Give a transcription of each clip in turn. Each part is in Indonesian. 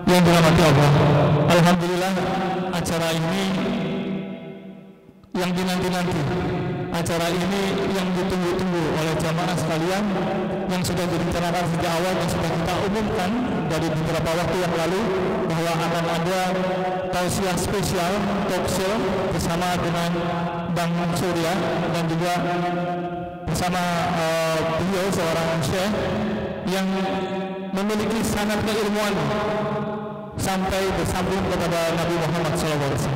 Yang dirahmati Allah, alhamdulillah acara ini yang dinanti-nanti, acara ini yang ditunggu-tunggu oleh jamaah sekalian, yang sudah direncanakan sejak awal dan sudah kita umumkan dari beberapa waktu yang lalu bahwa akan ada tausiah spesial talk show bersama dengan Bang Surya dan juga bersama beliau seorang syekh yang memiliki sanad keilmuan sampai bersambung kepada Nabi Muhammad SAW.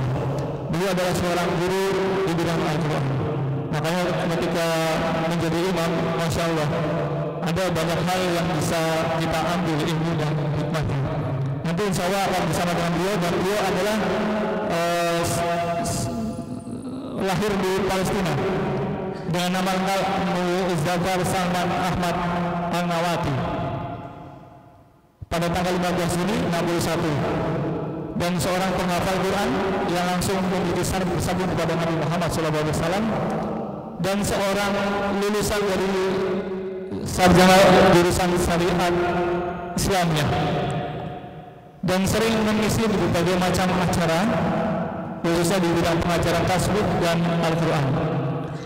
Beliau adalah seorang guru di bidang Al-Quran. Makanya ketika menjadi imam, Masya Allah, ada banyak hal yang bisa kita ambil ilmu dan hikmahnya. Nanti insya Allah akan bersama dengan beliau, dan beliau adalah lahir di Palestina dengan nama lengkap Muzaffar Salman Ahmad Al-Nawati pada tanggal 15 Juni 61, dan seorang penghafal Quran yang langsung memiliki sanad bersambung kepada Nabi Muhammad SAW, dan seorang lulusan dari sarjana jurusan syariat Islamnya, dan sering mengisi berbagai macam acara khususnya di bidang pengajaran tasawuf dan Al-Quran.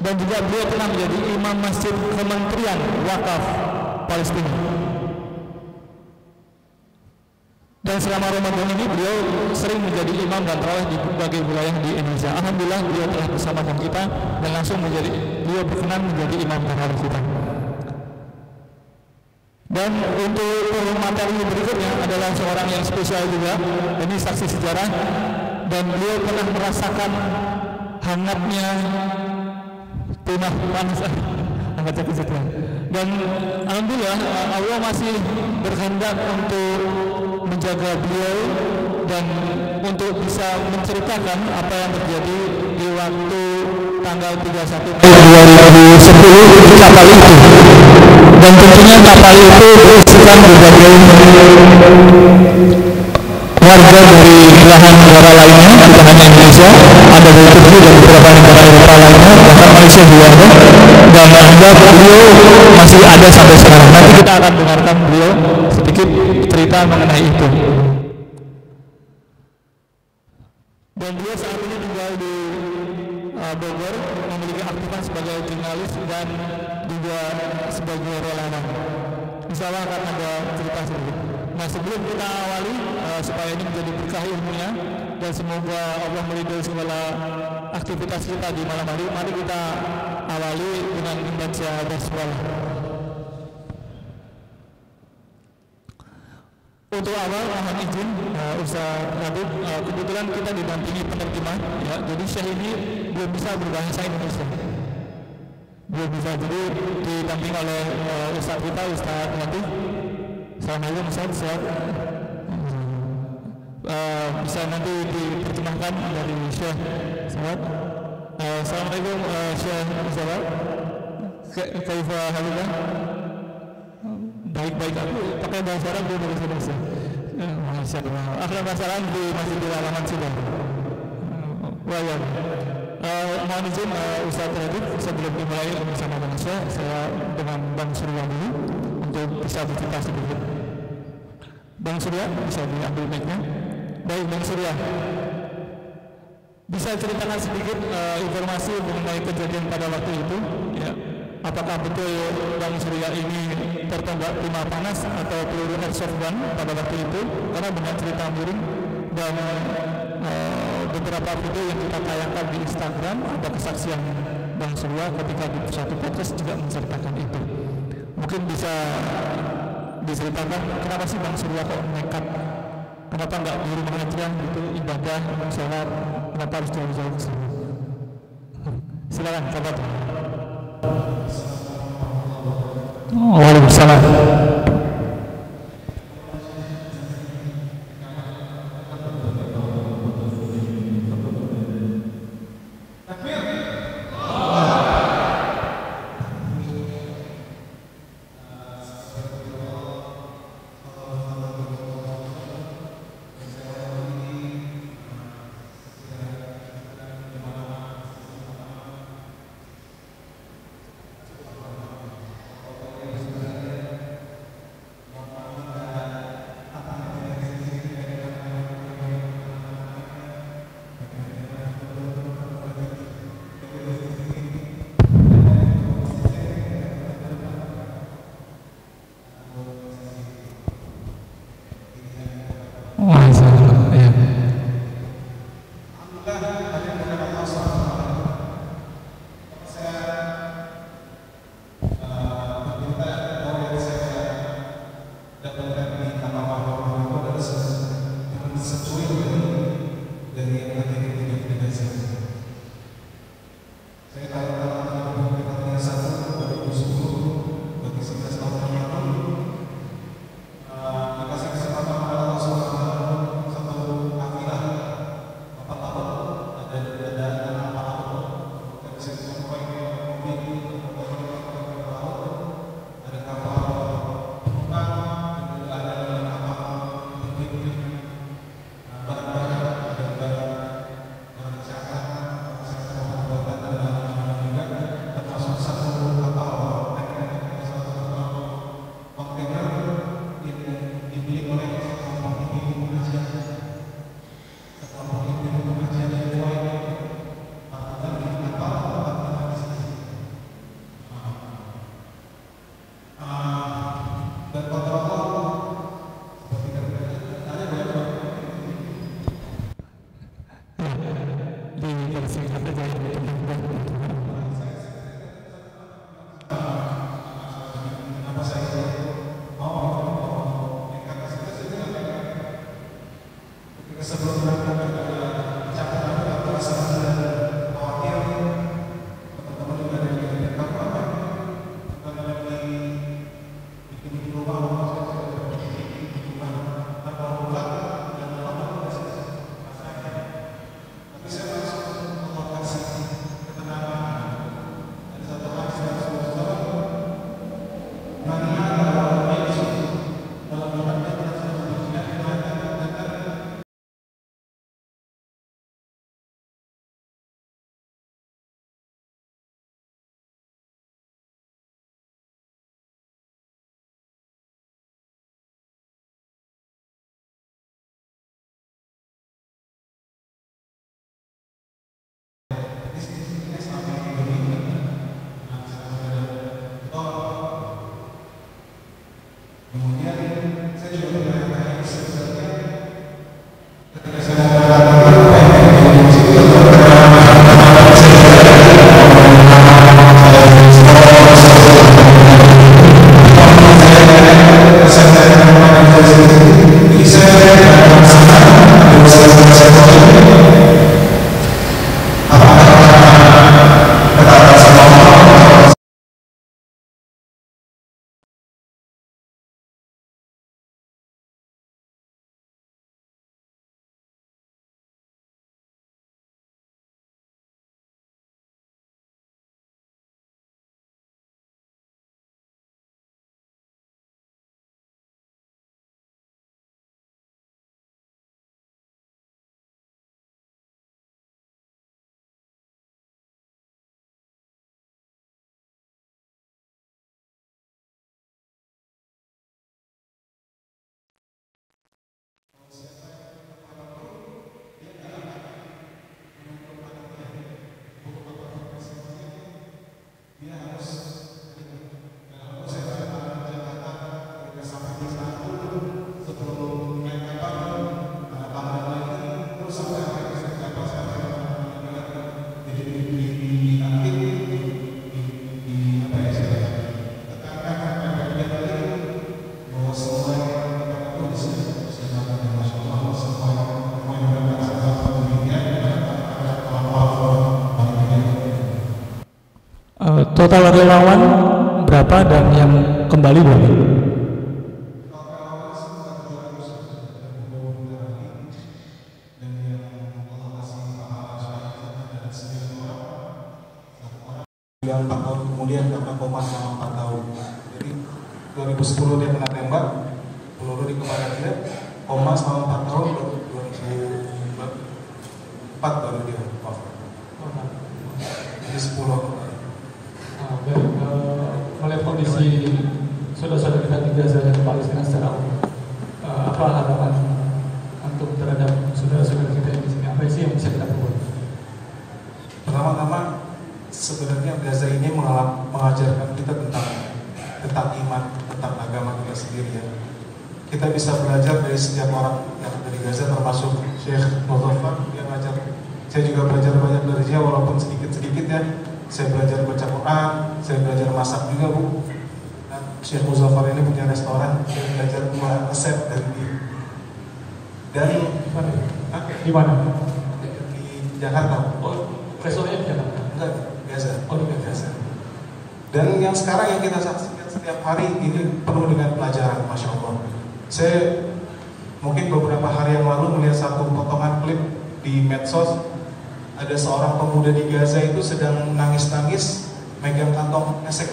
Dan juga beliau pernah menjadi imam masjid Kementerian Wakaf Palestina. Dan selama Ramadan ini beliau sering menjadi imam dan tarawih di berbagai wilayah di Indonesia. Alhamdulillah beliau telah bersama dengan kita dan langsung beliau berkenan menjadi imam tarawih kita. Dan untuk materi berikutnya adalah seorang yang spesial juga. Ini saksi sejarah, dan beliau pernah merasakan hangatnya timah panas angkat jaki setia. Dan alhamdulillah Allah masih berkehendak untuk menjaga beliau dan untuk bisa menceritakan apa yang terjadi di waktu tanggal 31 Mei 2010 di kapal itu. Dan tentunya kapal itu berisikan berbagai warga dari belahan negara lainnya, tidak hanya Indonesia, ada dari Turki dan beberapa negara Eropa lainnya, bahkan Malaysia juga ada. Dan beliau masih ada sampai sekarang. Nanti kita akan dengarkan beliau sedikit cerita mengenai itu. Dan beliau saat ini tinggal di Bogor, memiliki aktivitas sebagai jurnalis dan juga sebagai relawan. Insya Allah akan ada cerita sedikit. Nah, sebelum kita awali supaya ini menjadi berkah ilmunya dan semoga Allah meridhoi segala aktivitas kita di malam hari, mari kita awali dengan membaca basmalah. Untuk awal mohon izin Ustaz Habib, kebetulan kita didampingi penerjemah ya, jadi Syekh ini belum bisa berbahasa Indonesia. Belum bisa, jadi didampingi oleh Ustaz kita, Ustaz Habib. Assalamualaikum Ustaz, bisa nanti diterjemahkan dari Syekh Sawat. Assalamualaikum Syekh Sawat. Kaifa halullah? Baik-baik, aku pakai bahasa Arab di bahasa. Masya Allah. Akhirnya masalah di Masjidil Halaman sudah. Wajib. Mohon izin Ustaz Radit, sebelum dimulai bersama dengan saya dengan Bang Surya dulu untuk bisa bercerita sedikit. Bang Surya, bisa diambil mic-nya. Baik, Bang Surya, bisa ceritakan sedikit informasi mengenai kejadian pada waktu itu ya. Apakah betul Bang Surya ini tertembak timah panas atau peluru airsoft gun pada waktu itu? Karena banyak cerita miring dan beberapa video yang kita tayangkan di Instagram, ada kesaksian Bang Surya ketika di satu podcast juga menceritakan itu. Mungkin bisa diceritakan kenapa sih Bang Surya kok nekat, kenapa nggak di rumah aja gitu, ibadah, sholat, kenapa harus jauh-jauh ke sini? Silakan, sahabat. Waalaikumsalam. total relawan berapa dan yang kembali berapa? Yang 4 tahun kemudian karena koma selama 4 tahun. Jadi 2010 dia kena tembak, peluru di kepala dia, koma selama 4 tahun, 2004 baru dia wafat. Jadi 10. Melihat kondisi saudara-saudara kita di Gaza dan Palestina secara umum, apa harapan untuk terhadap saudara-saudara kita yang di sini? Apa sih yang bisa kita perbuat? Pertama-tama sebenarnya Gaza ini mengajarkan kita tentang iman, tentang agama kita sendiri ya. Kita bisa belajar dari setiap orang yang ada di Gaza, termasuk Syekh Mustafa yang ngajar. Saya juga belajar banyak dari dia walaupun sedikit-sedikit ya. Saya belajar baca Quran, saya belajar masak juga Bu. Dan Syekh Muzaffar ini punya restoran, saya belajar buat resep dari dia. Dari Di mana? Di Jakarta. Oh, restorannya di Jakarta? Enggak, Gaza. Oh, di Gaza. Dan yang sekarang yang kita saksikan setiap hari ini penuh dengan pelajaran, Masya Allah. Saya mungkin beberapa hari yang lalu melihat satu potongan klip di medsos. Ada seorang pemuda di Gaza itu sedang nangis-nangis megang kantong kresek.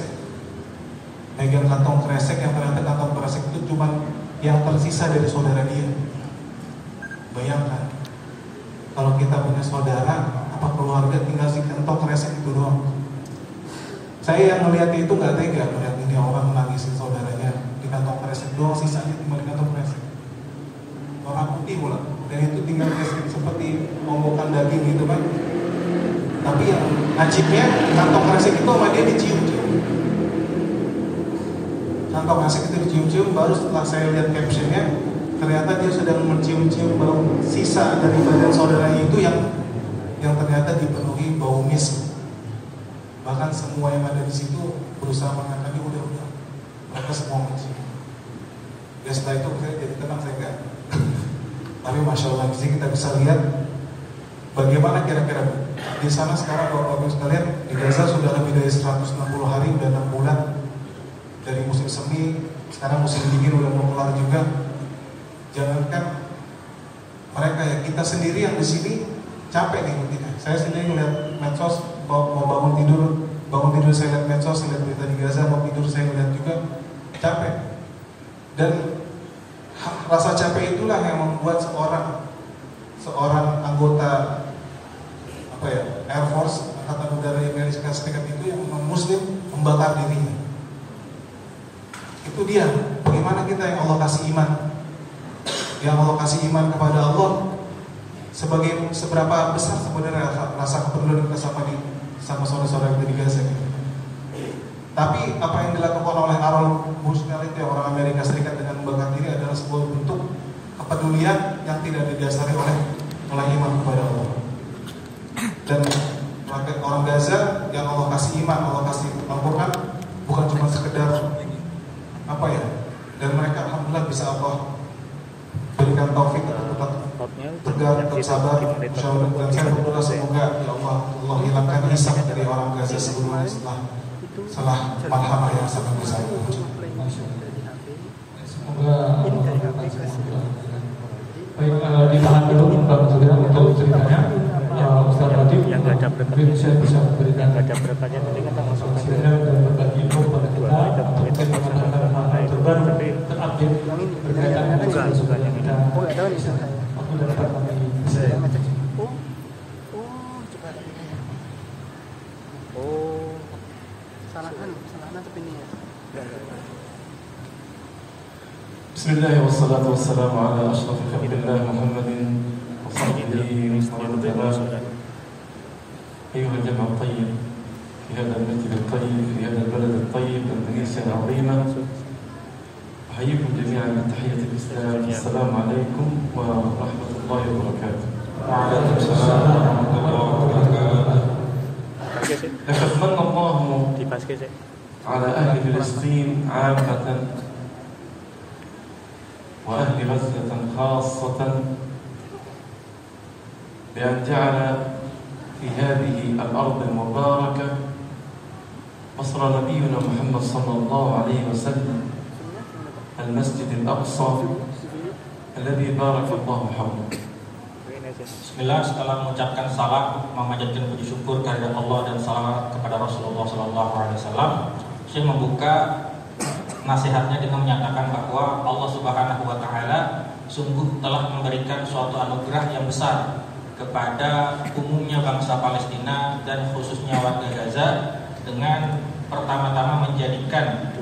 Megang kantong kresek yang ternyata kantong kresek itu cuma yang tersisa dari saudara dia. Bayangkan, kalau kita punya saudara, apa keluarga tinggal si kantong kresek itu doang. Saya yang melihat itu nggak tega melihat ini orang menangisin saudaranya di kantong kresek doang, sisanya tinggal di kantong kresek. Orang putih pula, dan itu tinggal seperti ngomokan daging gitu kan. Tapi yang ajibnya kantong kresek itu sama dia dicium-cium. Kantong kresek itu dicium-cium, baru setelah saya lihat captionnya, ternyata dia sedang mencium-cium bau sisa dari badan saudaranya itu yang ternyata dipenuhi bau mis. Bahkan semua yang ada di situ berusaha mengatakan udah, mereka semua mencium. Ya setelah itu saya jadi tenang, saya enggak. Tapi Masya Allah, di sini kita bisa lihat bagaimana kira-kira di sana sekarang Bapak-Bapak sekalian, di Gaza sudah lebih dari 160 hari, udah 6 bulan dari musim semi, sekarang musim dingin udah mau kelar juga. Jangankan mereka ya, kita sendiri yang di sini capek nih mungkin. Saya sendiri ngeliat medsos, mau bangun tidur saya lihat medsos, saya lihat berita di Gaza, mau tidur saya ngeliat juga capek. Dan rasa capek itulah yang membuat seorang anggota Air Force Angkatan Udara Amerika Serikat itu yang non-Muslim membakar dirinya. Itu dia. Bagaimana kita yang Allah kasih iman, kepada Allah, seberapa besar sebenarnya rasa kepedulian kita sama saudara-saudara kita di Gaza. Tapi apa yang dilakukan oleh Aaron Bushnell itu orang Amerika Serikat dengan membakar diri adalah sebuah bentuk kepedulian yang tidak didasari oleh iman kepada Allah. Dan orang Gaza yang Allah kasih iman, Allah kasih Al-Quran, bukan cuma sekedar dan mereka alhamdulillah bisa Allah berikan taufik untuk tetap tegar, tetap sabar, insyaallah. Dan saya berdoa semoga ya Allah hilangkan hisab dari orang Gaza sebelumnya setelah malhamah yang sangat besar. Semoga baik, ditahan dulu Bang Surya untuk ceritanya. Ustaz Radif yang ada mungkin saya bisa memberikan ada beratnya nanti kita langsung dan berbagi info kepada kita untuk mengadakan hal terbaru terupdate berkaitan dengan surat yang kita aku dapat kami salahan tapi ini ya. Bismillah wassalatu wassalamu ala ashrafil khalqillah Muhammadin wa sahbihi wa sallam. أيها الجمع الطيب في هذا المسجد الطيب في هذا البلد الطيب الكنيسة العظيمة، أحييكم جميعا بتحية الإسلام. السلام عليكم ورحمة الله وبركاته. وعليكم السلام ورحمة الله وبركاته. لقد من الله على أهل فلسطين عامة وأهل غزة خاصة بأن جعل في هذه الأرض المباركة بصر نبينا محمد صلى الله عليه وسلم المسجد الأقصى الذي بارك الله حوله. Bismillah, setelah mengucapkan salam, memanjatkan puji syukur kehadirat Allah dan salawat kepada Rasulullah SAW, Syekh membuka nasihatnya dengan menyatakan bahwa Allah Subhanahu wa Ta'ala sungguh telah memberikan suatu anugerah yang besar kepada umumnya bangsa Palestina dan khususnya warga Gaza dengan pertama-tama menjadikan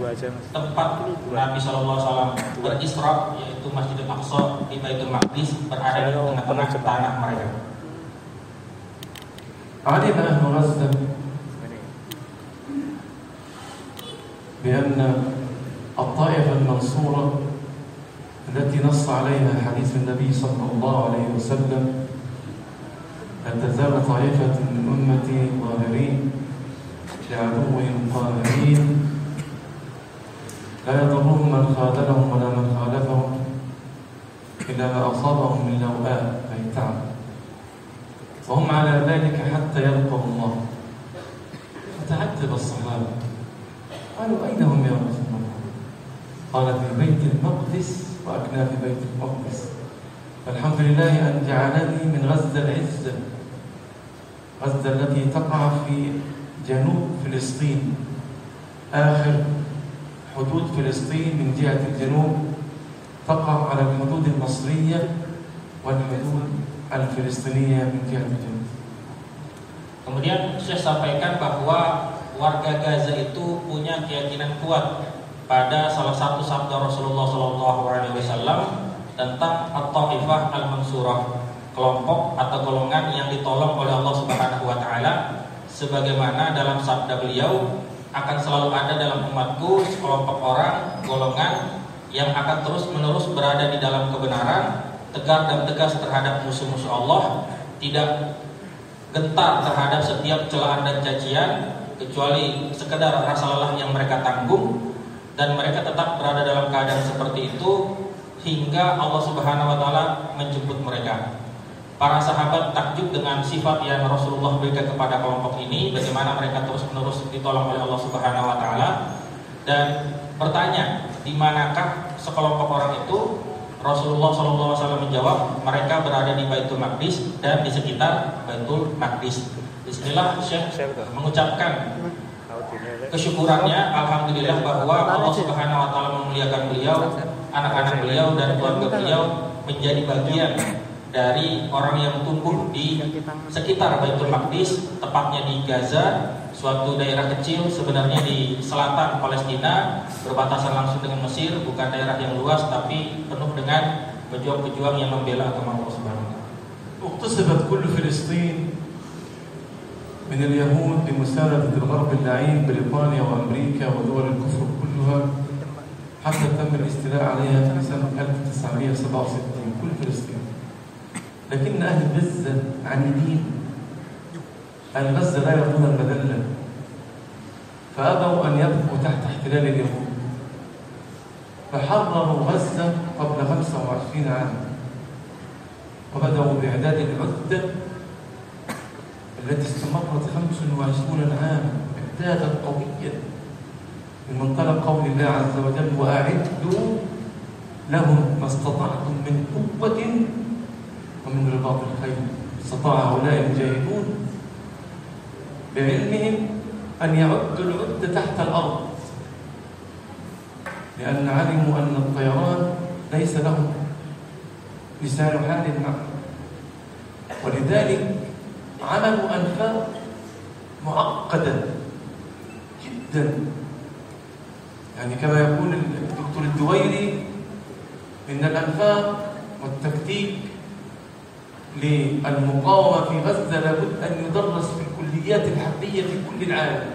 tempat Nabi SAW berisra, yaitu Masjidil Aqsa di Baitul Maqdis, berada di tengah-tengah tanah mereka. علم أهل غزة بأن الطائفة المنصورة التي نص عليها حديث النبي صلى الله عليه وسلم لا تزال طائفة من أمتي ظاهرين لعدوهم قاهرين لا يضرهم من خاذلهم ولا من خالفهم إلا ما أصابهم من لوآت أي تعب، وهم على ذلك حتى يلقوا الله. فتعجب الصحابة قالوا أين هم يا رسول الله؟ قال في بيت المقدس وأكنا في بيت المقدس، فالحمد لله أن جعلني من غزة العزة، غزة التي تقع في جنوب فلسطين، آخر حدود فلسطين من جهة الجنوب تقع على الحدود المصرية والحدود الفلسطينية من جهة الجنوب. Kemudian saya sampaikan bahwa warga Gaza itu punya keyakinan kuat pada salah satu sabda Rasulullah SAW tentang At-Taifah Al-Mansurah, kelompok atau golongan yang ditolong oleh Allah Subhanahu wa Ta'ala, sebagaimana dalam sabda beliau, akan selalu ada dalam umatku sekelompok orang, golongan yang akan terus-menerus berada di dalam kebenaran, tegar dan tegas terhadap musuh-musuh Allah, tidak gentar terhadap setiap celaan dan cacian kecuali sekedar rasa lelah yang mereka tanggung, dan mereka tetap berada dalam keadaan seperti itu hingga Allah Subhanahu wa Ta'ala menjemput mereka. Para sahabat takjub dengan sifat yang Rasulullah berikan kepada kelompok ini, bagaimana mereka terus-menerus ditolong oleh Allah Subhanahu wa Ta'ala, dan bertanya, di manakah sekelompok orang itu? Rasulullah SAW menjawab, mereka berada di Baitul Maqdis dan di sekitar Baitul Maqdis. Disinilah Syekh mengucapkan kesyukurannya, alhamdulillah, bahwa Allah Subhanahu wa Ta'ala memuliakan beliau, anak-anak beliau dan keluarga beliau menjadi bagian dari orang yang tumbuh di sekitar Baitul Maqdis, tepatnya di Gaza, suatu daerah kecil sebenarnya di selatan Palestina, berbatasan langsung dengan Mesir, bukan daerah yang luas tapi penuh dengan pejuang-pejuang yang membela agama Allah Subhanahu wa Ta'ala. اغتصبت كل فلسطين من اليهود بمساندة الغرب اللعين بريطانيا وأمريكا ودول الكفر كلها حتى تم الاستيلاء عليها في سنة 1967 كل فلسطين. لكن أهل غزة عنيدين، أهل غزة لا يرضون المذلة، فأبوا أن يبقوا تحت احتلال اليهود، فحرروا غزة قبل 25 عاما، وبدأوا بإعداد العدة التي استمرت 25 عاما إعدادا قويا من منطلق قول الله عز وجل: وأعدوا لهم ما استطعتم من قوة ومن رباط الخيل. استطاع هؤلاء المجاهدون بعلمهم أن يعدوا العدة تحت الأرض، لأن علموا أن الطيران ليس لهم لسان حال معه، ولذلك عملوا أنفاق معقدة جدا، يعني كما يقول الدكتور الدويري إن الأنفاق والتكتيك للمقاومة في غزة لابد أن يدرس في الكليات الحربية في كل العالم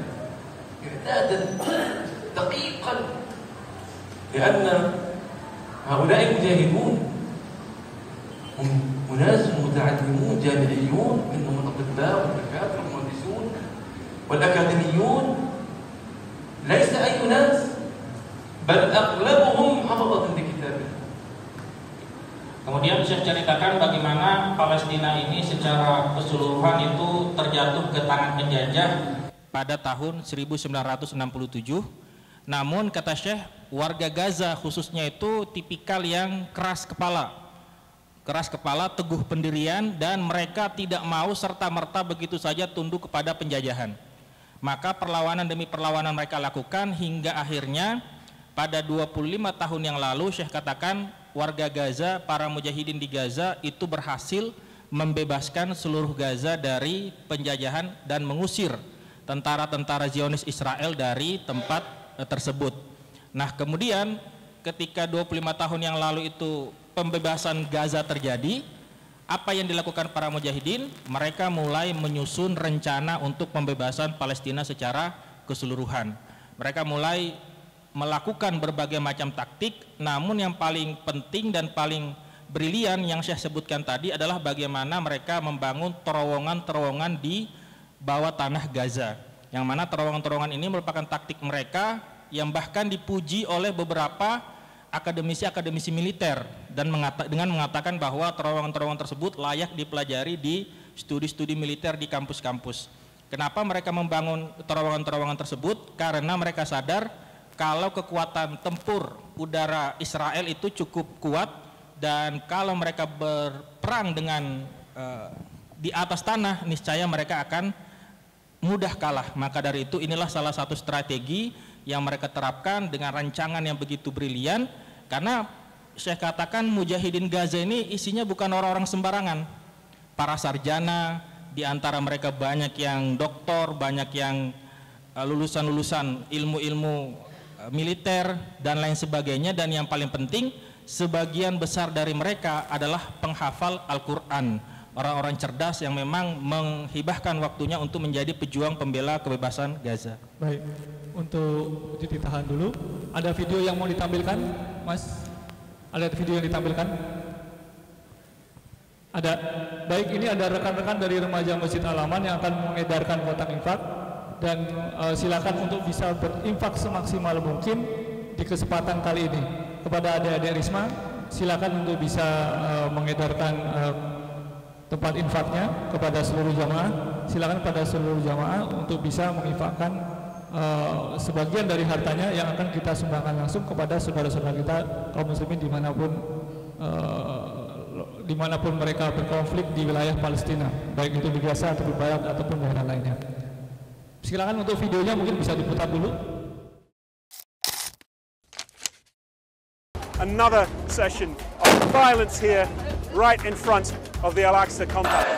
إعدادا دقيقا، لأن هؤلاء المجاهدون هم أناس متعلمون جامعيون، منهم الأطباء والدكاترة والمهندسون والأكاديميون، ليس أي ناس، بل أغلبهم حفظة لكتاب الله. Kemudian saya ceritakan bagaimana Palestina ini secara keseluruhan itu terjatuh ke tangan penjajah pada tahun 1967. Namun kata Syekh, warga Gaza khususnya itu tipikal yang keras kepala, teguh pendirian, dan mereka tidak mau serta-merta begitu saja tunduk kepada penjajahan. Maka perlawanan demi perlawanan mereka lakukan hingga akhirnya pada 25 tahun yang lalu Syekh katakan warga Gaza, para mujahidin di Gaza itu berhasil membebaskan seluruh Gaza dari penjajahan dan mengusir tentara-tentara Zionis Israel dari tempat tersebut. Nah, kemudian ketika 25 tahun yang lalu itu pembebasan Gaza terjadi, apa yang dilakukan para mujahidin? Mereka mulai menyusun rencana untuk pembebasan Palestina secara keseluruhan. Mereka mulai melakukan berbagai macam taktik, namun yang paling penting dan paling brilian yang saya sebutkan tadi adalah bagaimana mereka membangun terowongan-terowongan di bawah tanah Gaza, yang mana terowongan-terowongan ini merupakan taktik mereka yang bahkan dipuji oleh beberapa akademisi militer dan dengan mengatakan bahwa terowongan-terowongan tersebut layak dipelajari di studi-studi militer di kampus-kampus. Kenapa mereka membangun terowongan-terowongan tersebut? Karena mereka sadar kalau kekuatan tempur udara Israel itu cukup kuat, dan kalau mereka berperang dengan di atas tanah, niscaya mereka akan mudah kalah. Maka dari itu inilah salah satu strategi yang mereka terapkan dengan rancangan yang begitu brilian, karena saya katakan mujahidin Gaza ini isinya bukan orang-orang sembarangan. Para sarjana, di antara mereka banyak yang doktor, banyak yang lulusan-lulusan ilmu-ilmu militer dan lain sebagainya, dan yang paling penting sebagian besar dari mereka adalah penghafal Al-Quran, orang-orang cerdas yang memang menghibahkan waktunya untuk menjadi pejuang pembela kebebasan Gaza. Baik, untuk ditahan dulu. Ada video yang mau ditampilkan, Mas? Ada video yang ditampilkan? Ada. Baik, ini ada rekan-rekan dari remaja Masjid Al-Aman yang akan mengedarkan kotak infak, dan silakan untuk bisa berinfak semaksimal mungkin di kesempatan kali ini. Kepada adik-adik Risma, silakan untuk bisa mengedarkan tempat infaknya kepada seluruh jamaah. Silakan pada seluruh jamaah untuk bisa menginfakkan sebagian dari hartanya yang akan kita sumbangkan langsung kepada saudara-saudara kita kaum muslimin dimanapun mereka berkonflik di wilayah Palestina, baik itu di Gaza atau di Barat ataupun daerah lainnya. Silakan untuk videonya mungkin bisa diputar dulu. Another session of violence here right in front of the Al-Aqsa compound.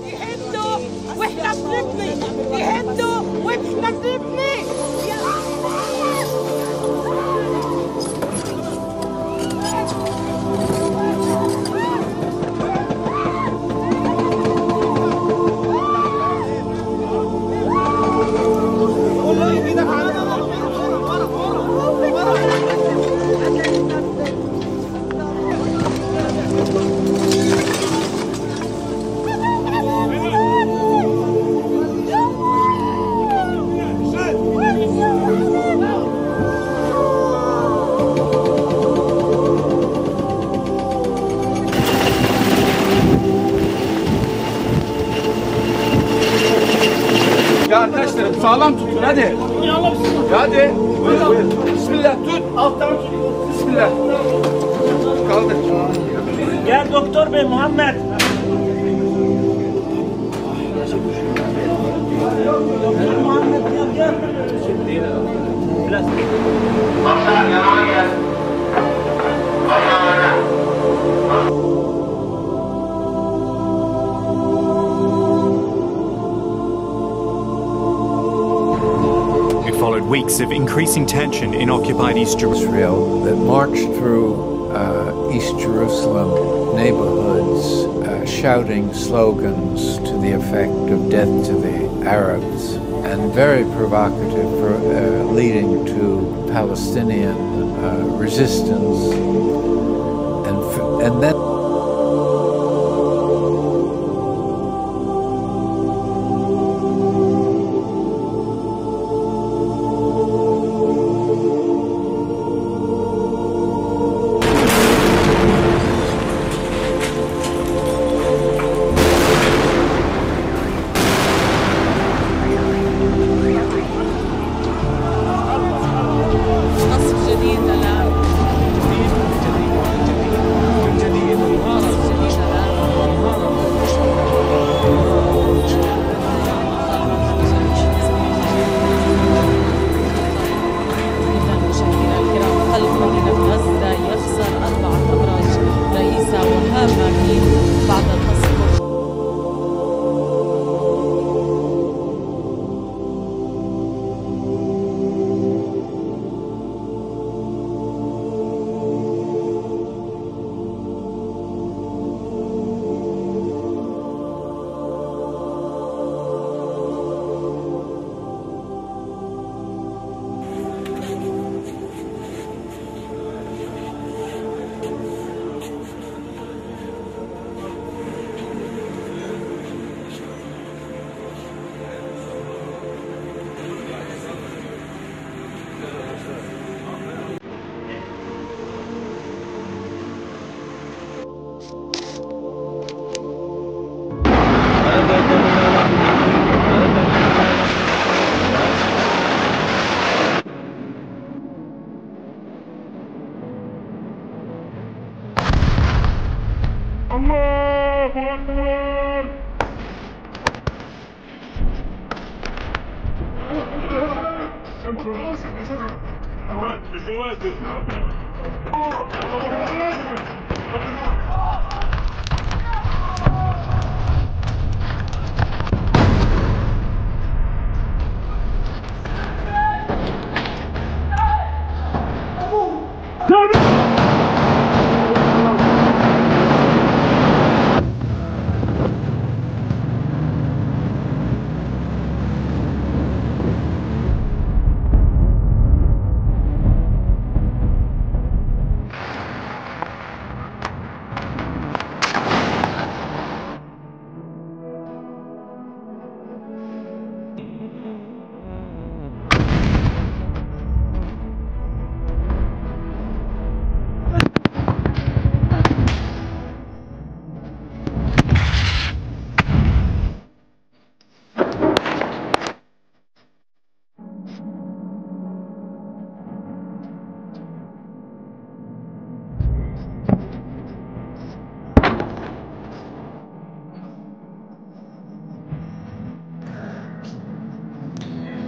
يهدوا واحنا بنبني، يهدوا واحنا بنبني. Ya arkadaşlarım sağlam tutun hadi. Hadi. Buyur. Bismillah tut. Alttan tut. Bismillah. Kaldır. Gel doktor bey Muhammed. Doktor Muhammed gel. Biraz. It followed weeks of increasing tension in occupied East Jerusalem that marched through East Jerusalem neighborhoods shouting slogans to the effect of "Death to the Arabs," and very provocative, leading to Palestinian resistance, and then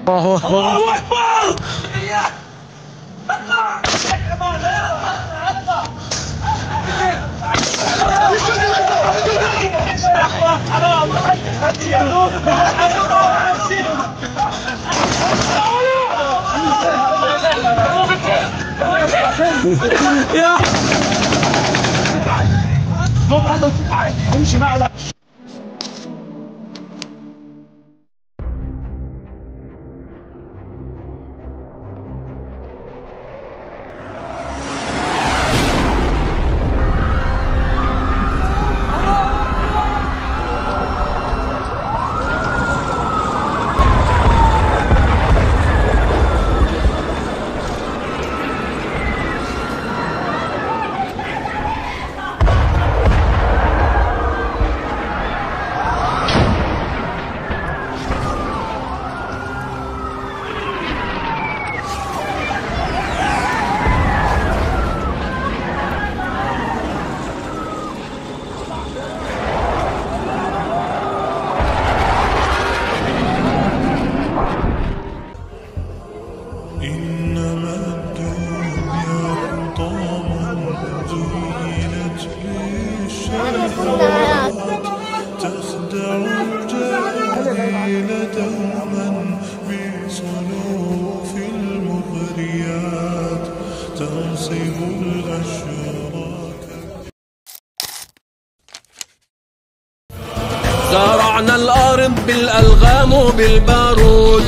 الله أكبر. يا امشي معنا. تنصب الأشرار قطعنا الأرض بالألغام وبالبارود،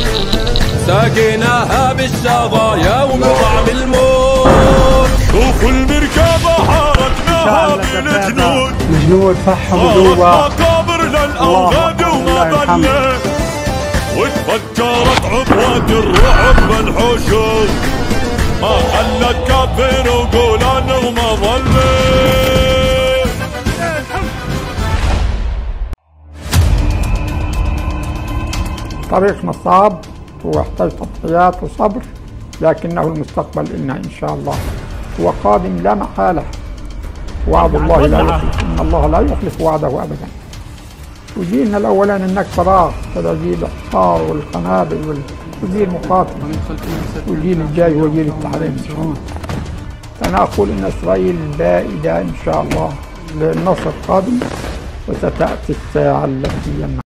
ساقيناها بالشظايا ومطعم الموت. شوفوا المركبة حارتناها بالجنود، الجنود فحموا جوا مقابر للأوغاد وما ظلت، وتفجرت عبوات الرعب بالحشود، ما خلت كافر وقولان وما ظلت. طريقنا صعب ويحتاج تضحيات وصبر، لكنه المستقبل إلنا إن شاء الله، هو قادم لا محالة. وعد الله لا يخلف، إن الله لا يخلف وعده أبدا. وجيلنا الأولاني هناك فراغ، هذا جيل الحصار والقنابل وجيل مقاتل، والجيل الجاي هو جيل التحريم. أنا أقول إن إسرائيل بائدة إن شاء الله للنصر قادم، وستأتي الساعة التي يمنع.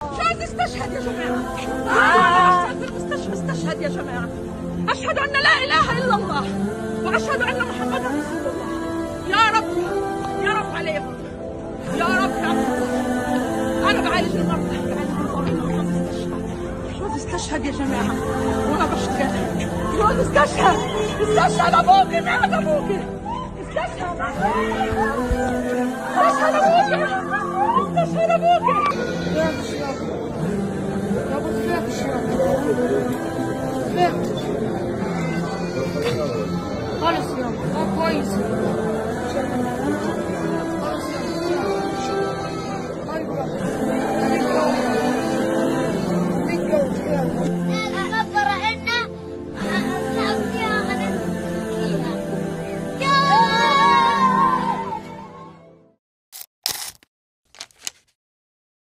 استشهد يا جماعة، استشهد يا جماعة. أشهد أن لا إله إلا الله وأشهد أن محمدا رسول الله. يا رب يا رب عليهم، يا رب يا رب. أنا بعالج المرضى، جوز استشهد يا جماعة، وأنا بشتغل. جوز استشهد، استشهد أبوكي، مات أبوكي، استشهد، استشهد أبوكي، استشهد أبوكي. خالص يابا كويس.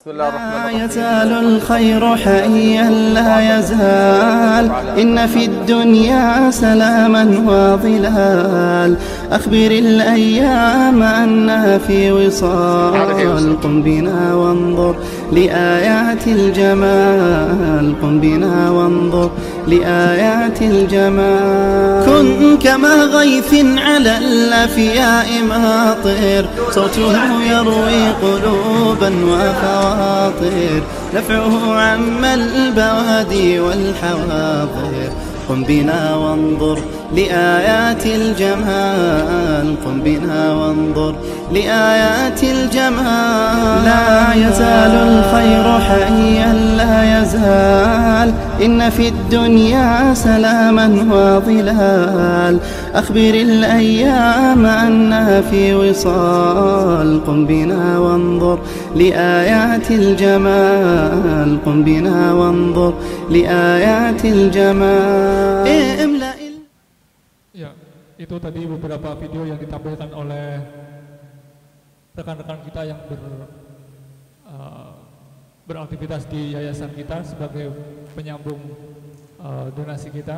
بسم الله الرحمن الرحيم. لا يزال الخير حيا لا يزال، إن في الدنيا سلاما وظلال. أخبر الأيام أنها في وصال، قم بنا وانظر لآيات الجمال، قم بنا وانظر لآيات الجمال. كن كما غيث على الأفياء ماطر، صوته يروي قلوبا وخواطر، نفعه عم البوادي والحواضر. قم بنا وانظر لآيات الجمال، قم بنا وانظر لآيات الجمال. لا يزال الخير حيا لا يزال، إن في الدنيا سلاما وظلال. أخبر الأيام أنها في وصال، قم بنا وانظر لآيات الجمال، قم بنا وانظر لآيات الجمال. Ya, itu tadi beberapa video yang ditampilkan oleh rekan-rekan kita yang beraktivitas di yayasan kita sebagai penyambung donasi kita.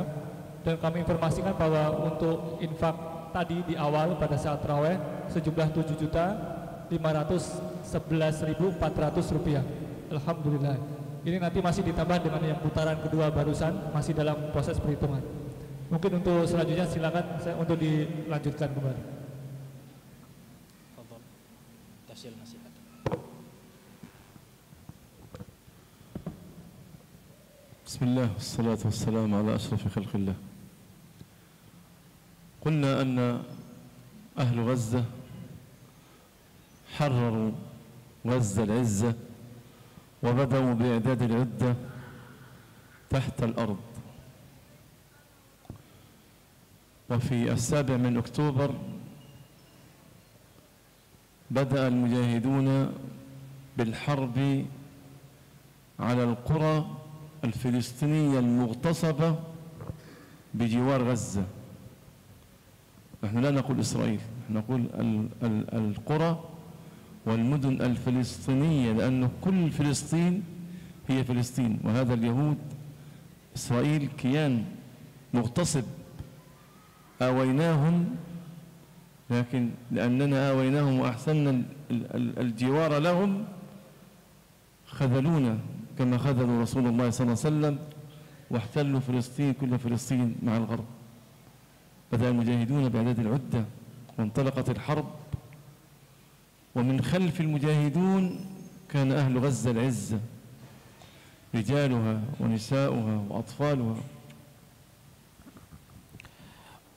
Dan kami informasikan bahwa untuk infak tadi di awal pada saat tarawih sejumlah Rp7.511.400. Alhamdulillah. Ini nanti masih ditambah dengan yang putaran kedua barusan, masih dalam proses perhitungan. Mungkin untuk selanjutnya silakan untuk dilanjutkan kembali. Bismillah, wassalatu wassalamu ala ashraf khalq Allah. قلنا أن أهل غزة حرروا غزة العزة وبدأوا بإعداد العدة تحت الأرض. وفي 7 أكتوبر بدأ المجاهدون بالحرب على القرى الفلسطينية المغتصبة بجوار غزة. نحن لا نقول إسرائيل، نقول القرى والمدن الفلسطينية، لأنه كل فلسطين هي فلسطين، وهذا اليهود إسرائيل كيان مغتصب آويناهم، لكن لأننا آويناهم وأحسننا الجوار لهم خذلونا كما خذلوا رسول الله صلى الله عليه وسلم واحتلوا فلسطين كل فلسطين مع الغرب. بدأ المجاهدون بإعداد العدة وانطلقت الحرب، ومن خلف المجاهدون كان أهل غزة العزة رجالها ونساؤها وأطفالها.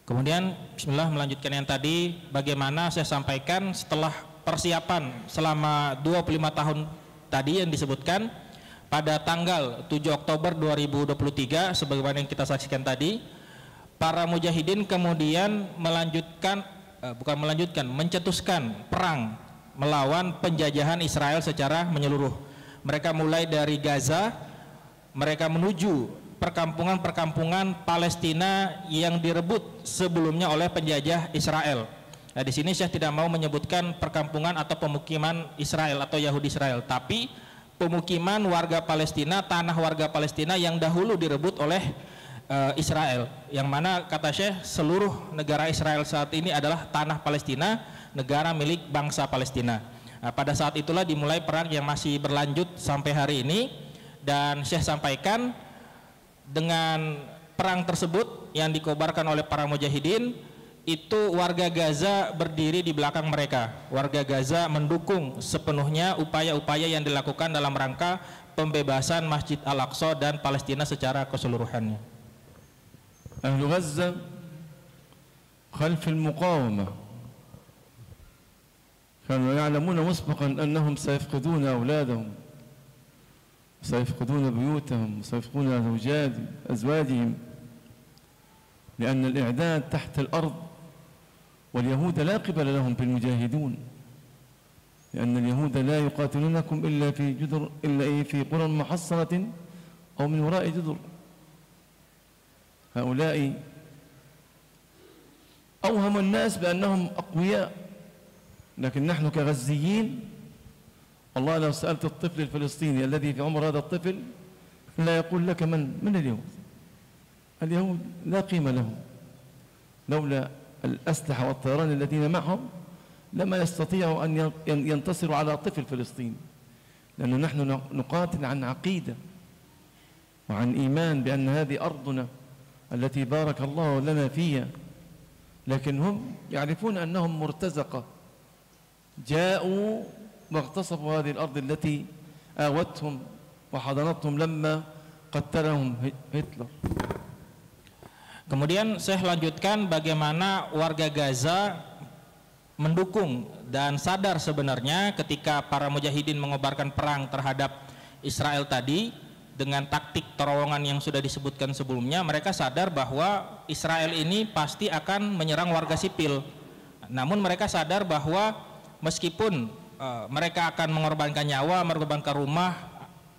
Kemudian Bismillah melanjutkan yang tadi, bagaimana saya sampaikan setelah persiapan selama 25 tahun tadi yang disebutkan, pada tanggal 7 Oktober 2023 sebagaimana yang kita saksikan tadi, para mujahidin kemudian mencetuskan perang melawan penjajahan Israel secara menyeluruh. Mereka mulai dari Gaza, mereka menuju perkampungan-perkampungan Palestina yang direbut sebelumnya oleh penjajah Israel. Nah, di sini saya tidak mau menyebutkan perkampungan atau pemukiman Israel atau Yahudi Israel, tapi pemukiman warga Palestina, tanah warga Palestina yang dahulu direbut oleh Israel, yang mana kata Syekh seluruh negara Israel saat ini adalah tanah Palestina, negara milik bangsa Palestina. Nah, pada saat itulah dimulai perang yang masih berlanjut sampai hari ini, dan Syekh sampaikan dengan perang tersebut yang dikobarkan oleh para mujahidin itu warga Gaza berdiri di belakang mereka. Warga Gaza mendukung sepenuhnya upaya-upaya yang dilakukan dalam rangka pembebasan Masjid Al-Aqsa dan Palestina secara keseluruhannya. Ahlu Gaza khalf al-muqawamah kanu ya'lamuna musbaqan annahum sayafqiduna awladahum سيفقدون بيوتهم وسيفقدون أزواجهم لأن الإعداد تحت الأرض واليهود لا قبل لهم بالمجاهدون لأن اليهود لا يقاتلونكم إلا في قرى محصنة أو من وراء جدر. هؤلاء أوهم الناس بأنهم أقوياء، لكن نحن كغزيين والله لو سألت الطفل الفلسطيني الذي في عمر هذا الطفل لا يقول لك من اليهود. اليهود لا قيمة لهم، لولا الأسلحة والطيران الذين معهم لما يستطيعوا أن ينتصروا على طفل فلسطيني، لأنه نحن نقاتل عن عقيدة وعن إيمان بأن هذه أرضنا التي بارك الله لنا فيها، لكن هم يعرفون أنهم مرتزقة جاءوا واغتصبوا هذه الأرض التي آوتهم وحضنتهم لما قتلهم هتلر. Kemudian saya lanjutkan bagaimana warga Gaza mendukung dan sadar sebenarnya ketika para mujahidin mengobarkan perang terhadap Israel tadi dengan taktik terowongan yang sudah disebutkan sebelumnya. Mereka sadar bahwa Israel ini pasti akan menyerang warga sipil. Namun mereka sadar bahwa meskipun mereka akan mengorbankan nyawa, mengorbankan rumah,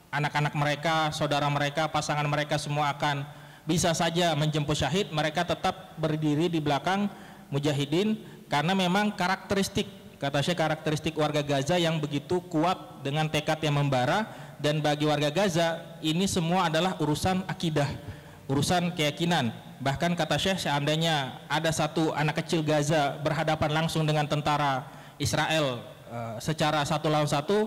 anak-anak mereka, saudara mereka, pasangan mereka semua akan bisa saja menjemput syahid, mereka tetap berdiri di belakang mujahidin karena memang karakteristik, kata Syekh, karakteristik warga Gaza yang begitu kuat dengan tekad yang membara. Dan bagi warga Gaza ini semua adalah urusan akidah, urusan keyakinan. Bahkan kata Syekh, seandainya ada satu anak kecil Gaza berhadapan langsung dengan tentara Israel secara satu lawan satu,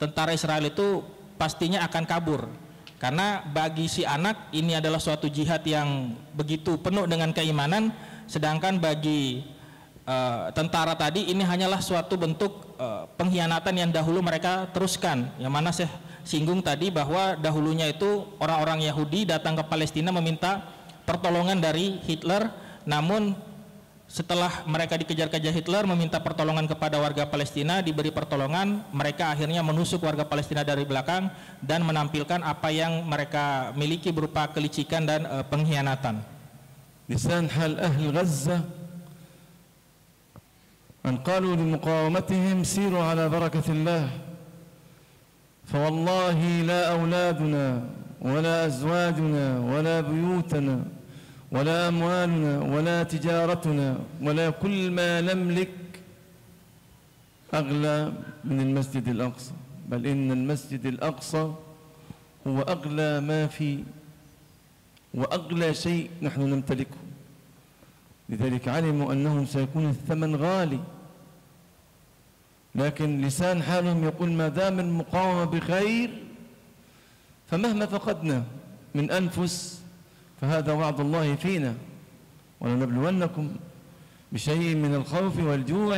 tentara Israel itu pastinya akan kabur, karena bagi si anak ini adalah suatu jihad yang begitu penuh dengan keimanan, sedangkan bagi tentara tadi ini hanyalah suatu bentuk pengkhianatan yang dahulu mereka teruskan, yang mana saya singgung tadi bahwa dahulunya itu orang-orang Yahudi datang ke Palestina meminta pertolongan dari Hitler, namun setelah mereka dikejar-kejar Hitler meminta pertolongan kepada warga Palestina, diberi pertolongan, mereka akhirnya menusuk warga Palestina dari belakang dan menampilkan apa yang mereka miliki berupa kelicikan dan pengkhianatan. Lisan hal ahli Gaza an qalu li muqawamatihim siru ala barakatillah fa wallahi la awladuna wala azwajuna wala buyutana ولا أموالنا ولا تجارتنا ولا كل ما نملك أغلى من المسجد الأقصى، بل إن المسجد الأقصى هو أغلى ما في وأغلى شيء نحن نمتلكه، لذلك علموا أنهم سيكون الثمن غالي، لكن لسان حالهم يقول ما دام المقاومة بخير فمهما فقدنا من أنفس فهذا وعد الله فينا ولنبلونكم بشيء من الخوف والجوع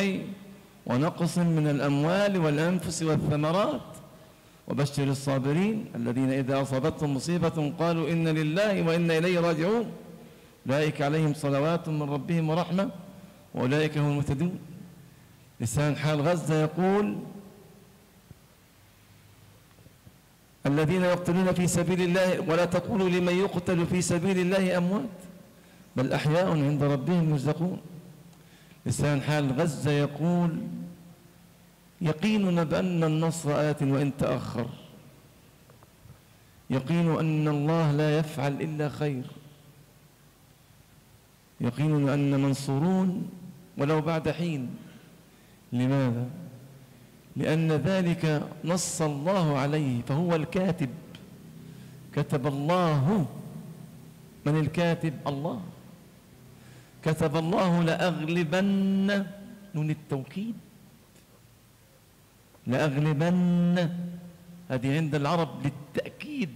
ونقص من الأموال والأنفس والثمرات وبشر الصابرين الذين إذا أصابتهم مصيبة قالوا إنا لله وإنا إليه راجعون أولئك عليهم صلوات من ربهم ورحمة وأولئك هم المهتدون. لسان حال غزة يقول الذين يقتلون في سبيل الله ولا تقولوا لمن يقتل في سبيل الله أموات بل أحياء عند ربهم يرزقون. لسان حال غزة يقول يقيننا بأن النصر آت وإن تأخر، يقين أن الله لا يفعل إلا خير، يقيننا أن منصورون ولو بعد حين. لماذا؟ لأن ذلك نص الله عليه فهو الكاتب، كتب الله. من الكاتب؟ الله. كتب الله لأغلبن، نون التوكيد، لأغلبن، هذه عند العرب للتأكيد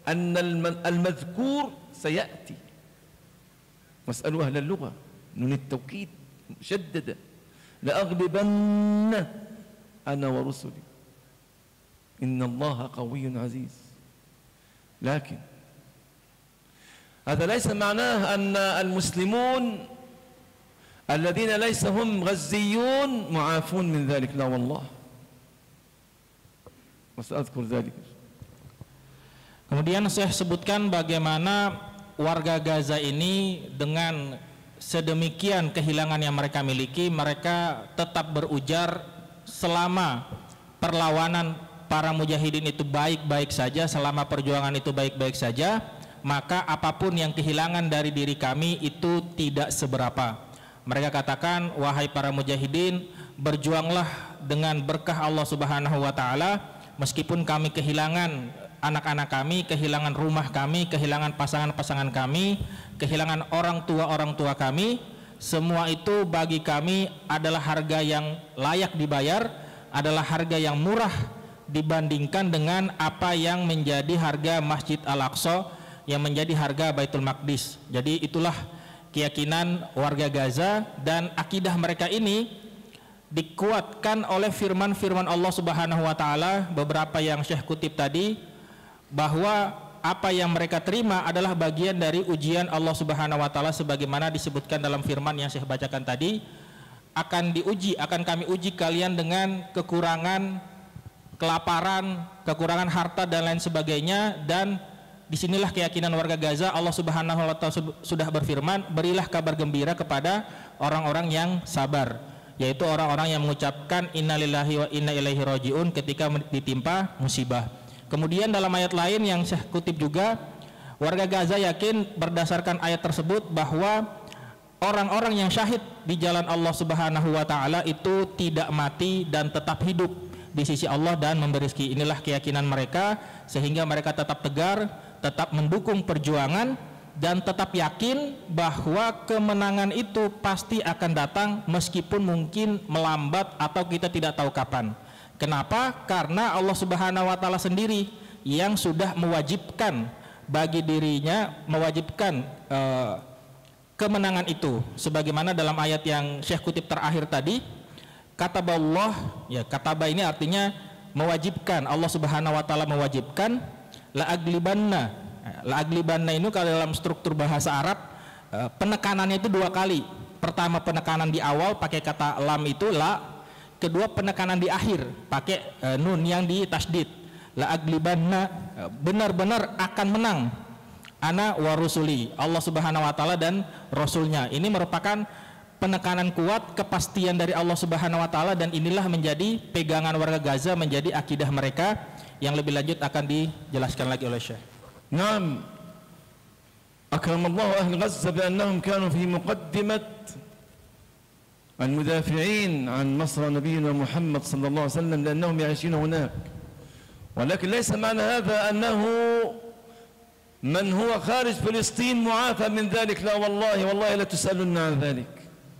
أن المذكور سيأتي. واسألوا أهل اللغة، نون التوكيد مشددة، لأغلبن أنا ورسلي إن الله قوي عزيز. لكن هذا ليس معناه أن المسلمون الذين ليس هم غزيون معافون من ذلك، لا والله، وسأذكر ذلك. Kemudian saya sebutkan bagaimana warga Gaza ini dengan sedemikian kehilangan yang mereka miliki, mereka tetap berujar selama perlawanan para mujahidin itu baik-baik saja, selama perjuangan itu baik-baik saja, maka apapun yang kehilangan dari diri kami itu tidak seberapa. Mereka katakan, wahai para mujahidin, berjuanglah dengan berkah Allah Subhanahu wa taala, meskipun kami kehilangan anak-anak kami, kehilangan rumah kami, kehilangan pasangan-pasangan kami, kehilangan orang tua kami, semua itu bagi kami adalah harga yang layak dibayar, adalah harga yang murah dibandingkan dengan apa yang menjadi harga Masjid Al-Aqsa, yang menjadi harga Baitul Maqdis. Jadi itulah keyakinan warga Gaza, dan akidah mereka ini dikuatkan oleh firman-firman Allah Subhanahu wa taala beberapa yang Syekh kutip tadi, bahwa apa yang mereka terima adalah bagian dari ujian Allah Subhanahu wa taala, sebagaimana disebutkan dalam firman yang Syekh bacakan tadi, akan kami uji kalian dengan kekurangan, kelaparan, kekurangan harta dan lain sebagainya. Dan disinilah keyakinan warga Gaza. Allah Subhanahu wa taala sudah berfirman, berilah kabar gembira kepada orang-orang yang sabar, yaitu orang-orang yang mengucapkan innalillahi wa inna ilaihi rajiun ketika ditimpa musibah. Kemudian dalam ayat lain yang saya kutip juga, warga Gaza yakin berdasarkan ayat tersebut bahwa orang-orang yang syahid di jalan Allah Subhanahu wa taala itu tidak mati dan tetap hidup di sisi Allah dan memberi rezeki. Inilah keyakinan mereka, sehingga mereka tetap tegar, tetap mendukung perjuangan, dan tetap yakin bahwa kemenangan itu pasti akan datang meskipun mungkin melambat atau kita tidak tahu kapan. Kenapa? Karena Allah Subhanahu wa taala sendiri yang sudah mewajibkan bagi dirinya, mewajibkan kemenangan itu, sebagaimana dalam ayat yang Syekh kutip terakhir tadi, kataballah, ya kataba ini artinya mewajibkan, Allah Subhanahu wa taala mewajibkan, la aglibanna. La aglibanna ini kalau dalam struktur bahasa Arab penekanannya itu dua kali. Pertama penekanan di awal pakai kata lam itu la, kedua penekanan di akhir pakai nun yang di tasdid. La aglibanna, benar-benar akan menang, ana wa rusuli, Allah Subhanahu wa taala dan rasulnya. Ini merupakan penekanan kuat, kepastian dari Allah Subhanahu wa taala, dan inilah menjadi pegangan warga Gaza, menjadi akidah mereka. Yang lebih lanjut akan dijelaskan lagi oleh Syekh. Naam, akramallahu ahli Gaza biannahum kanu fi muqaddimat المدافعين عن نصر نبينا محمد صلى الله عليه وسلم لأنهم يعيشون هناك، ولكن ليس معنى هذا أنه من هو خارج فلسطين معافى من ذلك، لا والله لا تسألون عن ذلك.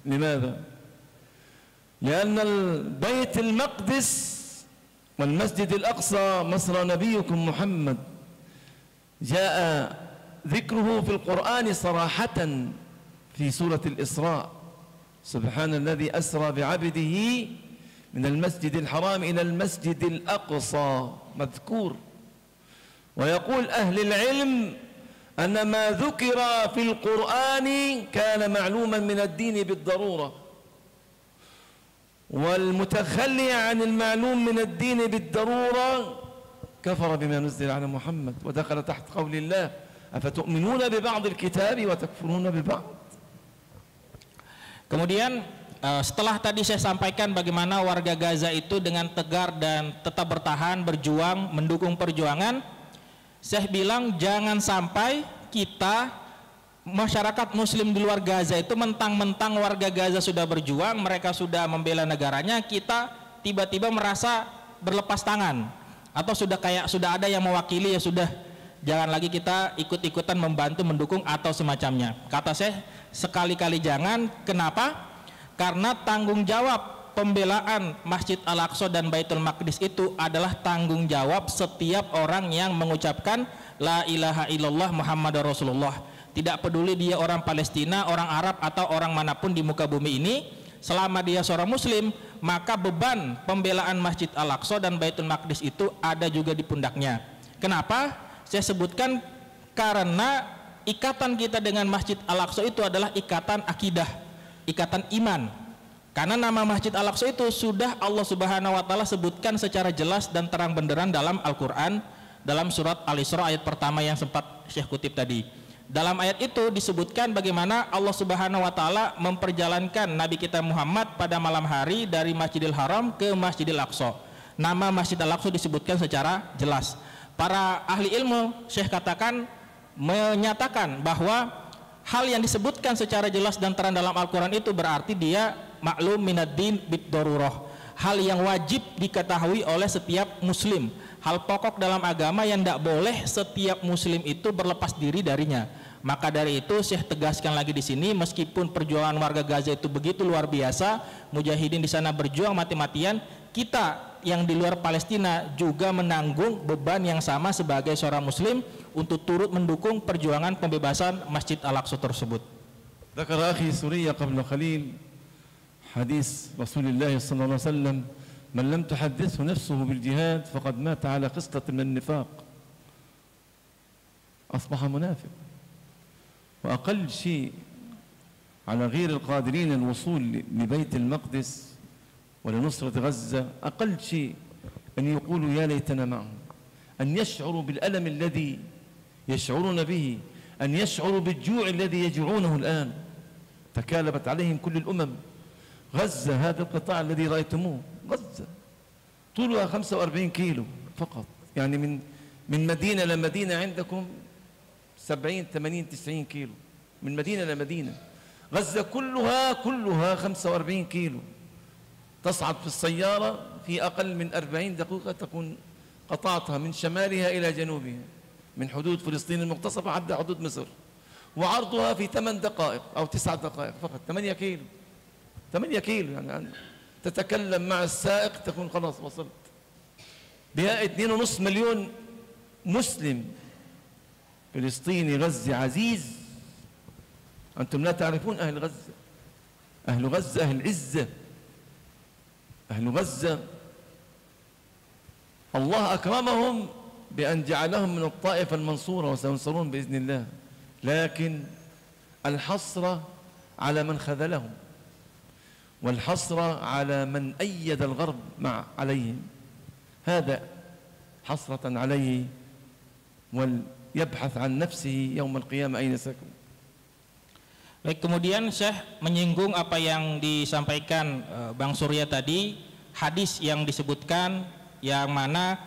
لماذا؟ لأن البيت المقدس والمسجد الأقصى مصر نبيكم محمد جاء ذكره في القرآن صراحة في سورة الإسراء، سبحان الذي أسرى بعبده من المسجد الحرام إلى المسجد الأقصى مذكور. ويقول أهل العلم أن ما ذكر في القرآن كان معلوما من الدين بالضرورة، والمتخلي عن المعلوم من الدين بالضرورة كفر بما نزل على محمد ودخل تحت قول الله أفتؤمنون ببعض الكتاب وتكفرون ببعض. Kemudian setelah tadi saya sampaikan bagaimana warga Gaza itu dengan tegar dan tetap bertahan, berjuang, mendukung perjuangan, saya bilang jangan sampai kita masyarakat muslim di luar Gaza itu mentang-mentang warga Gaza sudah berjuang, mereka sudah membela negaranya, kita tiba-tiba merasa berlepas tangan atau sudah ada yang mewakili, ya sudah, jangan lagi kita ikut-ikutan membantu, mendukung atau semacamnya. Kata saya sekali-kali jangan. Kenapa? Karena tanggung jawab pembelaan Masjid Al-Aqsa dan Baitul Maqdis itu adalah tanggung jawab setiap orang yang mengucapkan La ilaha illallah Muhammadar Rasulullah. Tidak peduli dia orang Palestina, orang Arab atau orang manapun di muka bumi ini, selama dia seorang muslim, maka beban pembelaan Masjid Al-Aqsa dan Baitul Maqdis itu ada juga di pundaknya. Kenapa? Saya sebutkan karena ikatan kita dengan Masjid Al-Aqsa itu adalah ikatan akidah, ikatan iman. Karena nama Masjid Al-Aqsa itu sudah Allah Subhanahu wa taala sebutkan secara jelas dan terang benderang dalam Al-Qur'an, dalam surat Al-Isra ayat pertama yang sempat Syekh kutip tadi. Dalam ayat itu disebutkan bagaimana Allah Subhanahu wa taala memperjalankan Nabi kita Muhammad pada malam hari dari Masjidil Haram ke Masjidil Aqsa. Nama Masjid Al-Aqsa disebutkan secara jelas. Para ahli ilmu Syekh katakan menyatakan bahwa hal yang disebutkan secara jelas dan terang dalam Al-Quran itu berarti dia maklum minaddin bid-darurah, hal yang wajib diketahui oleh setiap muslim, hal pokok dalam agama yang tidak boleh setiap muslim itu berlepas diri darinya. Maka dari itu Syekh tegaskan lagi di sini, meskipun perjuangan warga Gaza itu begitu luar biasa, mujahidin di sana berjuang mati-matian, kita yang di luar Palestina juga menanggung beban yang sama sebagai seorang muslim untuk turut mendukung perjuangan pembebasan Masjid Al-Aqsa tersebut. ذكر أخي سوريا قبل قليل حديث رسول الله صلى الله عليه وسلم من لم تحدثه نفسه بالجهاد فقد مات على قسطة من النفاق، أصبح منافق. وأقل شيء على غير القادرين الوصول لبيت المقدس ولنصرة غزة، أقل شيء أن يقولوا يا ليتنا معهم، أن يشعروا بالألم الذي يشعرون به، أن يشعروا بالجوع الذي يجوعونه الآن. تكالبت عليهم كل الأمم. غزة هذا القطاع الذي رأيتموه، غزة طولها 45 كيلو فقط، يعني من مدينة لمدينة عندكم 70 80 90 كيلو، من مدينة لمدينة. غزة كلها 45 كيلو، تصعد في السيارة في أقل من 40 دقيقة تكون قطعتها من شمالها إلى جنوبها، من حدود فلسطين المغتصبة حتى حدود مصر، وعرضها في 8 دقائق أو 9 دقائق فقط، 8 كيلو 8 كيلو، يعني تتكلم مع السائق تكون خلاص وصلت. بها 2.5 مليون مسلم فلسطيني غزة عزيز. أنتم لا تعرفون أهل غزة، أهل غزة أهل عزة، أهل غزة الله أكرمهم بأن جعلهم من الطائفة المنصورة وسينصرون بإذن الله، لكن الحسرة على من خذلهم، والحسرة على من أيد الغرب عليهم، هذا حسرة عليه وليبحث عن نفسه يوم القيامة أين سيكون. Baik, kemudian Syekh menyinggung apa yang disampaikan Bang Surya tadi, hadis yang disebutkan yang mana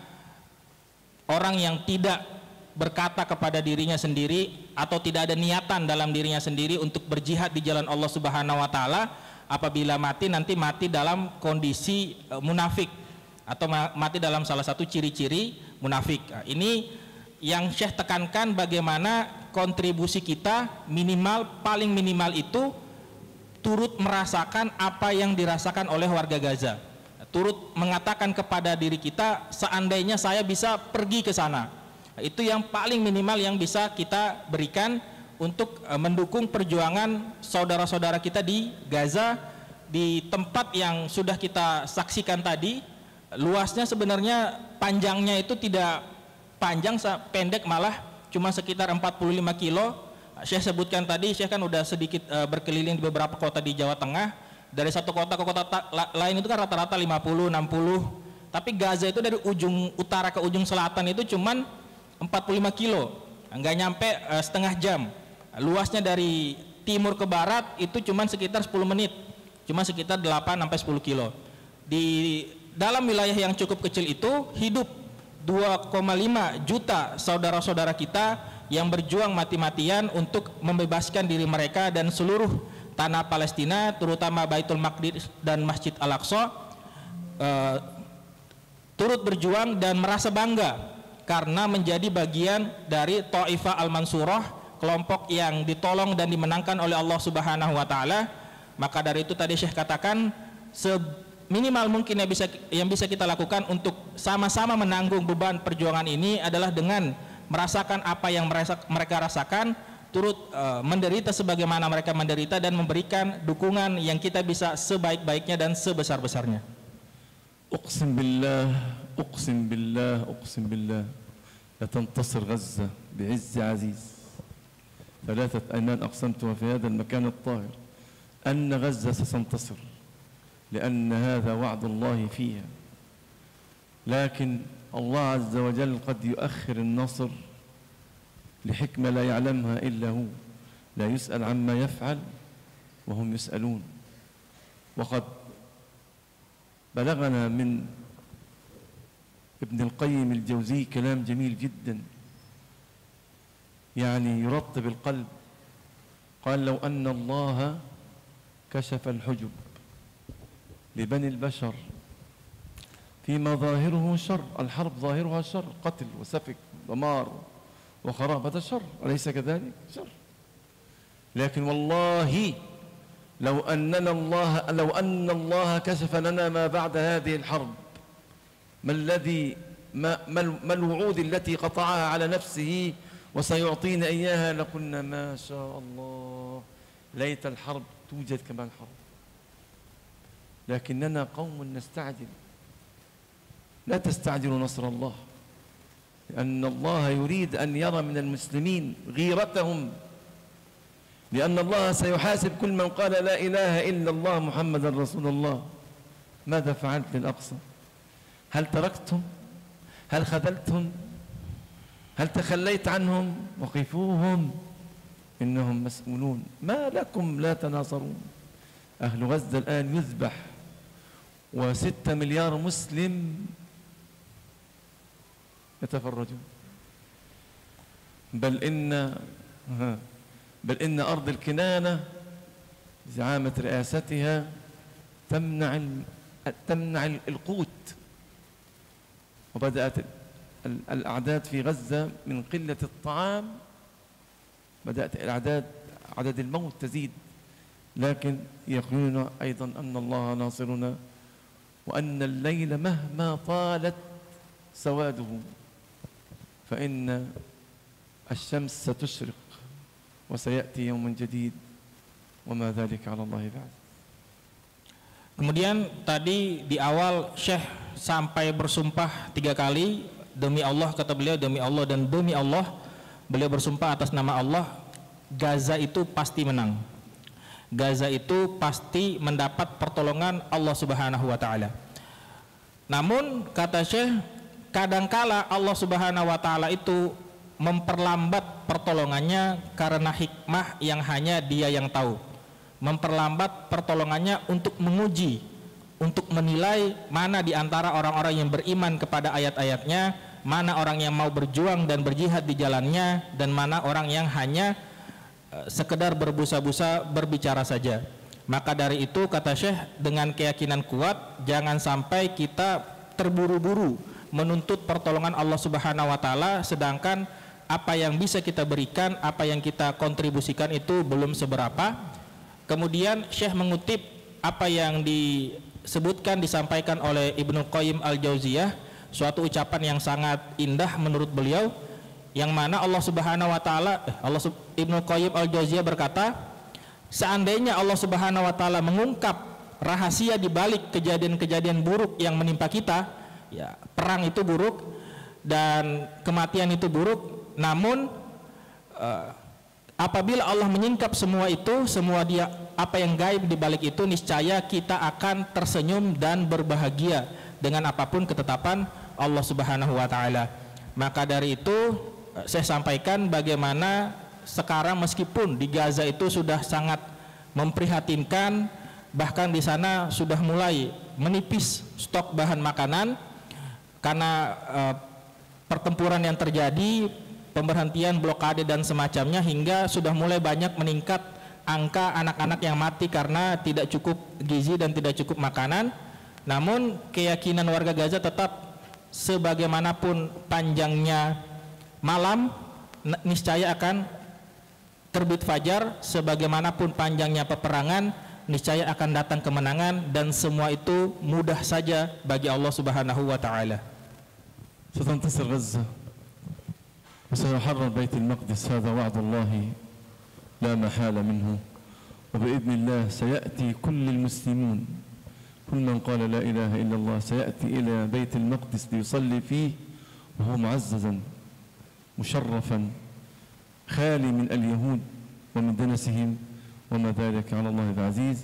orang yang tidak berkata kepada dirinya sendiri atau tidak ada niatan dalam dirinya sendiri untuk berjihad di jalan Allah Subhanahu wa taala, apabila mati nanti mati dalam kondisi munafik atau mati dalam salah satu ciri-ciri munafik. Nah, ini yang Syekh tekankan bagaimana kontribusi kita paling minimal itu turut merasakan apa yang dirasakan oleh warga Gaza, turut mengatakan kepada diri kita seandainya saya bisa pergi ke sana. Itu yang paling minimal yang bisa kita berikan untuk mendukung perjuangan saudara-saudara kita di Gaza di tempat yang sudah kita saksikan tadi, luasnya sebenarnya panjangnya itu tidak panjang, pendek malah, cuma sekitar 45 kilo. Syekh sebutkan tadi, Syekh kan udah sedikit berkeliling di beberapa kota di Jawa Tengah. Dari satu kota ke kota lain itu kan rata-rata 50, 60. Tapi Gaza itu dari ujung utara ke ujung selatan itu cuman 45 kilo, nggak nyampe setengah jam. Luasnya dari timur ke barat itu cuman sekitar 10 menit, cuma sekitar 8 sampai 10 kilo. Di dalam wilayah yang cukup kecil itu hidup 2,5 juta saudara-saudara kita yang berjuang mati-matian untuk membebaskan diri mereka dan seluruh tanah Palestina, terutama Baitul Maqdis dan Masjid Al-Aqsa, turut berjuang dan merasa bangga karena menjadi bagian dari Taifah Al-Mansurah, kelompok yang ditolong dan dimenangkan oleh Allah Subhanahu wa taala. Maka dari itu tadi Syekh katakan, seminimal mungkin yang bisa kita lakukan untuk sama-sama menanggung beban perjuangan ini adalah dengan merasakan apa yang mereka rasakan, turut menderita sebagaimana mereka menderita, dan memberikan dukungan yang kita bisa sebaik-baiknya dan sebesar-besarnya. أقسم بالله أقسم بالله أقسم بالله لتنتصر غزة بعز عزيز. 3 أيمان أقسمتها في هذا المكان الطاهر أن غزة ستنتصر، لأن هذا وعد الله فيها. لكن الله عز وجل قد يؤخر النصر لحكمة لا يعلمها إلا هو، لا يسأل عما يفعل وهم يسألون. وقد بلغنا من ابن القيم الجوزي كلام جميل جدا يعني يرطب القلب. قال: لو أن الله كشف الحجب لبني البشر فيما ظاهره شر، الحرب ظاهرها شر، قتل وسفك دمار وخراب، هذا شر، أليس كذلك؟ شر. لكن والله لو أن الله كشف لنا ما بعد هذه الحرب، ما الوعود التي قطعها على نفسه وسيعطينا إياها، لقلنا ما شاء الله ليت الحرب توجد كما الحرب. لكننا قوم نستعجل. لا تستعجلوا نصر الله، لأن الله يريد أن يرى من المسلمين غيرتهم، لأن الله سيحاسب كل من قال لا إله إلا الله محمد رسول الله. ماذا فعلت للأقصى؟ هل تركتهم؟ هل خذلتهم؟ هل تخليت عنهم؟ وقفوهم إنهم مسؤولون. ما لكم لا تناصرون؟ أهل غزة الآن يذبح، و6 مليار مسلم يتفرجون. بل إن أرض الكنانة زعامة رئاستها تمنع القوت، وبدأت الأعداد في غزة من قلة الطعام، بدأت عدد الموت تزيد. لكن يقولون أيضا أن الله ناصرنا، وأن الليل مهما طالت سواده فإن الشمس ستشرق وسيأتي يوم جديد وما ذلك على الله بعد. Kemudian tadi di awal Syekh sampai bersumpah 3 kali, demi Allah kata beliau, demi Allah dan demi Allah. Beliau bersumpah atas nama Allah, Gaza itu pasti menang. Gaza itu pasti mendapat pertolongan Allah Subhanahu wa taala. Namun kata Syekh, kadangkala Allah Subhanahu wa taala itu memperlambat pertolongannya karena hikmah yang hanya Dia yang tahu. Memperlambat pertolongannya untuk menguji, untuk menilai mana di antara orang-orang yang beriman kepada ayat-ayatnya, mana orang yang mau berjuang dan berjihad di jalannya, dan mana orang yang hanya sekedar berbusa-busa berbicara saja. Maka dari itu kata Syekh, dengan keyakinan kuat jangan sampai kita terburu-buru menuntut pertolongan Allah Subhanahu wa taala, sedangkan apa yang bisa kita berikan, apa yang kita kontribusikan itu belum seberapa. Kemudian Syekh mengutip apa yang disebutkan, disampaikan oleh Ibnu Qayyim Al-Jauziyah, suatu ucapan yang sangat indah menurut beliau, yang mana Allah Subhanahu wa taala, Ibnu Qayyim Al-Jauziyah berkata, seandainya Allah Subhanahu wa taala mengungkap rahasia di balik kejadian-kejadian buruk yang menimpa kita. Ya, perang itu buruk dan kematian itu buruk. Namun apabila Allah menyingkap semua itu, apa yang gaib di balik itu, niscaya kita akan tersenyum dan berbahagia dengan apapun ketetapan Allah Subhanahu wa taala. Maka dari itu saya sampaikan bagaimana sekarang meskipun di Gaza itu sudah sangat memprihatinkan, bahkan di sana sudah mulai menipis stok bahan makanan karena pertempuran yang terjadi, pemberhentian blokade dan semacamnya, hingga sudah mulai banyak meningkat angka anak-anak yang mati karena tidak cukup gizi dan tidak cukup makanan. Namun keyakinan warga Gaza tetap sebagaimanapun panjangnya malam, niscaya akan terbit fajar, sebagaimanapun panjangnya peperangan, niscaya akan datang kemenangan, dan semua itu mudah saja bagi Allah Subhanahu wa taala. ستنتصر غزة وسيحرر بيت المقدس، هذا وعد الله لا محالة منه، وبإذن الله سيأتي كل المسلمون، كل من قال لا إله إلا الله سيأتي إلى بيت المقدس ليصلي فيه وهو معززا مشرفا خالي من اليهود ومن دنسهم، وما ذلك على الله بعزيز.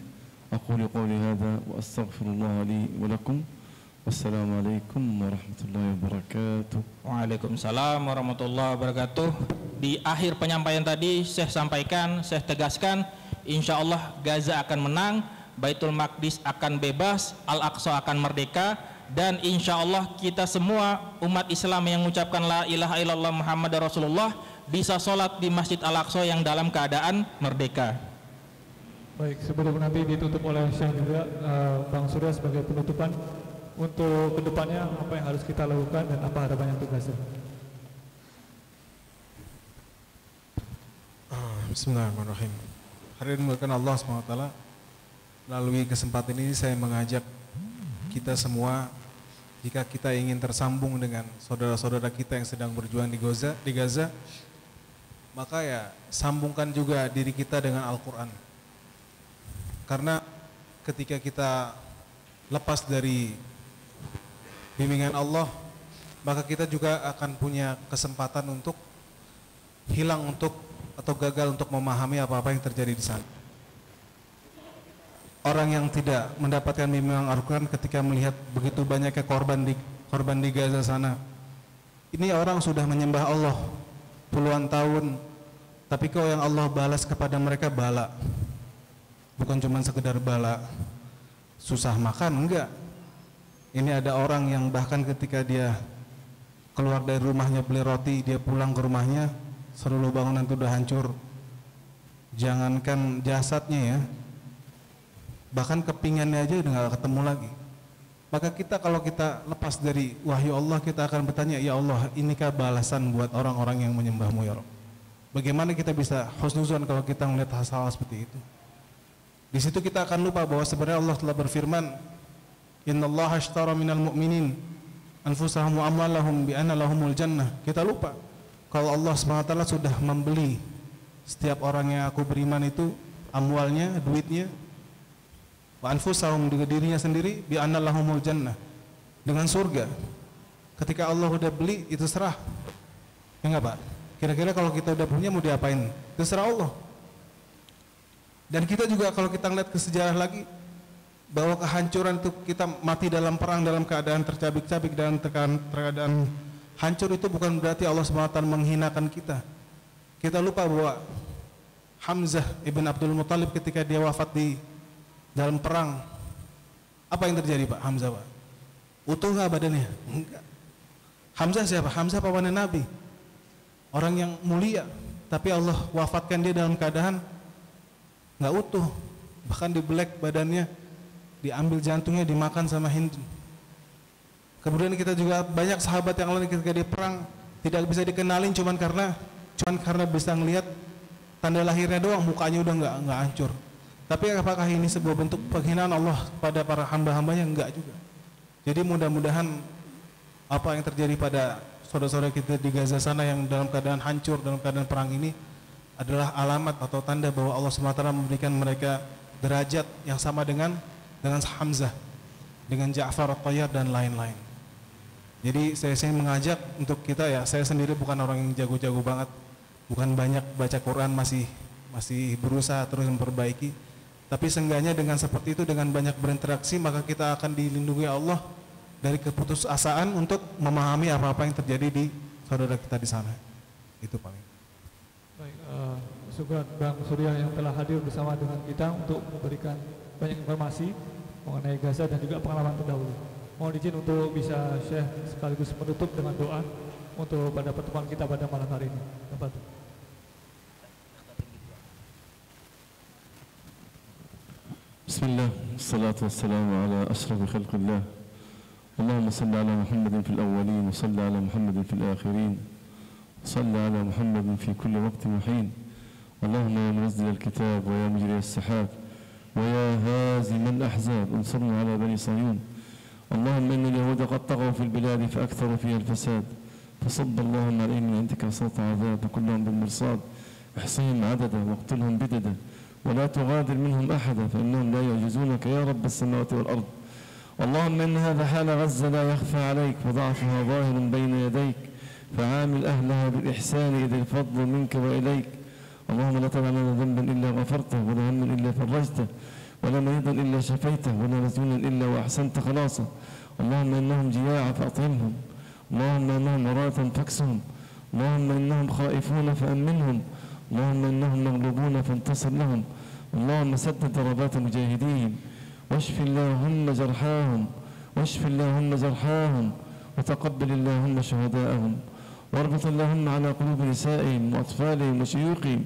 أقول قولي هذا وأستغفر الله لي ولكم، والسلام عليكم ورحمة الله وبركاته. Waalaikumsalam warahmatullahi wabarakatuh. Di akhir penyampaian tadi saya sampaikan, saya tegaskan, insya Allah Gaza akan menang, Baitul Maqdis akan bebas, Al-Aqsa akan merdeka, dan insya Allah kita semua umat Islam yang mengucapkan la ilaha illallah Muhammad Rasulullah bisa sholat di Masjid Al-Aqsa yang dalam keadaan merdeka. Baik, sebelum nanti ditutup oleh Syekh juga, Bang Surya sebagai penutupan, untuk kedepannya apa yang harus kita lakukan dan apa harapannya untuk Gaza? Bismillahirrahmanirrahim. Hari ini dimuliakan Allah SWT. Melalui kesempatan ini saya mengajak kita semua, jika kita ingin tersambung dengan saudara-saudara kita yang sedang berjuang di Gaza, maka ya sambungkan juga diri kita dengan Al-Quran. Karena ketika kita lepas dari bimbingan Allah, maka kita juga akan punya kesempatan untuk hilang atau gagal untuk memahami apa-apa yang terjadi di sana. Orang yang tidak mendapatkan bimbingan Al-Quran ketika melihat begitu banyaknya korban di Gaza sana, ini orang sudah menyembah Allah puluhan tahun, tapi kok yang Allah balas kepada mereka bala, bukan cuma sekedar bala susah makan, enggak. Ini ada orang yang bahkan ketika dia keluar dari rumahnya beli roti, dia pulang ke rumahnya seluruh bangunan itu udah hancur. Jangankan jasadnya ya, bahkan kepingannya aja udah gak ketemu lagi. Maka kita kalau kita lepas dari wahyu Allah, kita akan bertanya, ya Allah, inikah balasan buat orang-orang yang menyembahmu ya Rabb? Bagaimana kita bisa husnuzon kalau kita melihat hal-hal seperti itu? Di situ kita akan lupa bahwa sebenarnya Allah telah berfirman, Innallaha ashtara minal mu'minin anfusahum wa amwalahum bi anna lahumul jannah. Kita lupa kalau Allah SWT sudah membeli setiap orang yang aku beriman itu amwalnya, duitnya, wa anfusahum, dengan dirinya sendiri, bi anna lahumul jannah, dengan surga. Ketika Allah udah beli, itu serah. Ya enggak Pak? Kira-kira kalau kita udah punya mau diapain? Itu serah Allah. Dan kita juga kalau kita lihat ke sejarah lagi, bahwa kehancuran itu kita mati dalam perang dalam keadaan tercabik-cabik, dalam keadaan hancur, itu bukan berarti Allah SWT menghinakan kita. Kita lupa bahwa Hamzah ibn Abdul Muttalib ketika dia wafat di dalam perang, apa yang terjadi Pak? Hamzah Pak, utuh nggak badannya? Enggak. Hamzah siapa? Hamzah pamannya Nabi, orang yang mulia, tapi Allah wafatkan dia dalam keadaan nggak utuh, bahkan dibelek badannya, diambil jantungnya, dimakan sama Hind. Kemudian kita juga banyak sahabat yang lain ketika di perang tidak bisa dikenalin cuman karena bisa ngelihat tanda lahirnya doang, mukanya udah nggak hancur. Tapi apakah ini sebuah bentuk penghinaan Allah pada para hamba-hambanya? Enggak juga. Jadi mudah-mudahan apa yang terjadi pada saudara-saudara kita di Gaza sana yang dalam keadaan hancur, dalam keadaan perang ini adalah alamat atau tanda bahwa Allah SWT memberikan mereka derajat yang sama dengan dengan Hamzah, dengan Ja'far At-Tayyar dan lain-lain. Jadi saya mengajak untuk kita ya, saya sendiri bukan orang yang jago-jago banget, bukan banyak baca Quran, masih berusaha terus memperbaiki. Tapi seenggaknya dengan seperti itu, dengan banyak berinteraksi, maka kita akan dilindungi Allah dari keputusasaan untuk memahami apa-apa yang terjadi di saudara kita di sana. Itu paling. Baik, syukur Bang Surya yang telah hadir bersama dengan kita untuk memberikan banyak informasi mengenai Gaza dan juga pengalaman terdahulu. Mohon izin untuk bisa share sekaligus menutup dengan doa untuk pada pertemuan kita pada malam hari ini. Dapat. Bismillah, salatu wassalamu ala asrafi khalqillah. Allahumma salli ala Muhammadin fil awwalin, wa salli ala Muhammadin fil akhirin, wa salli ala Muhammadin fi kulli waqtin wa hin. Allahumma ya munazzil al-kitab wa ya mujri as-sahab wa ya hazim al-ahzab, انصرنا على بني صهيون. اللهم إن اليهود قد طغوا في البلاد فأكثروا فيها الفساد، فصب اللهم عليهم من عندك صوت عذاب وكلهم بالمرصاد، احصهم عددا واقتلهم بددا ولا تغادر منهم أحدا فإنهم لا يعجزونك يا رب السماوات والأرض. اللهم إن هذا حال غزة لا يخفى عليك وضعفها ظاهر بين يديك، فعامل أهلها بالإحسان إذ الفضل منك وإليك. اللهم لا تدع لنا ذنبا إلا غفرته ولا هما إلا فرجته ولا مريضا إلا شفيته ولا مزونا إلا وأحسنت خلاصه. اللهم إنهم جياع فأطعمهم، اللهم إنهم عراة فاكسهم، اللهم إنهم خائفون فأمنهم، اللهم إنهم مغلوبون فانتصر لهم. اللهم سدد ضربات مجاهديهم واشف اللهم جرحاهم، واشف اللهم جرحاهم وتقبل اللهم شهداءهم، واربط اللهم على قلوب نسائهم وأطفالهم وشيوخهم.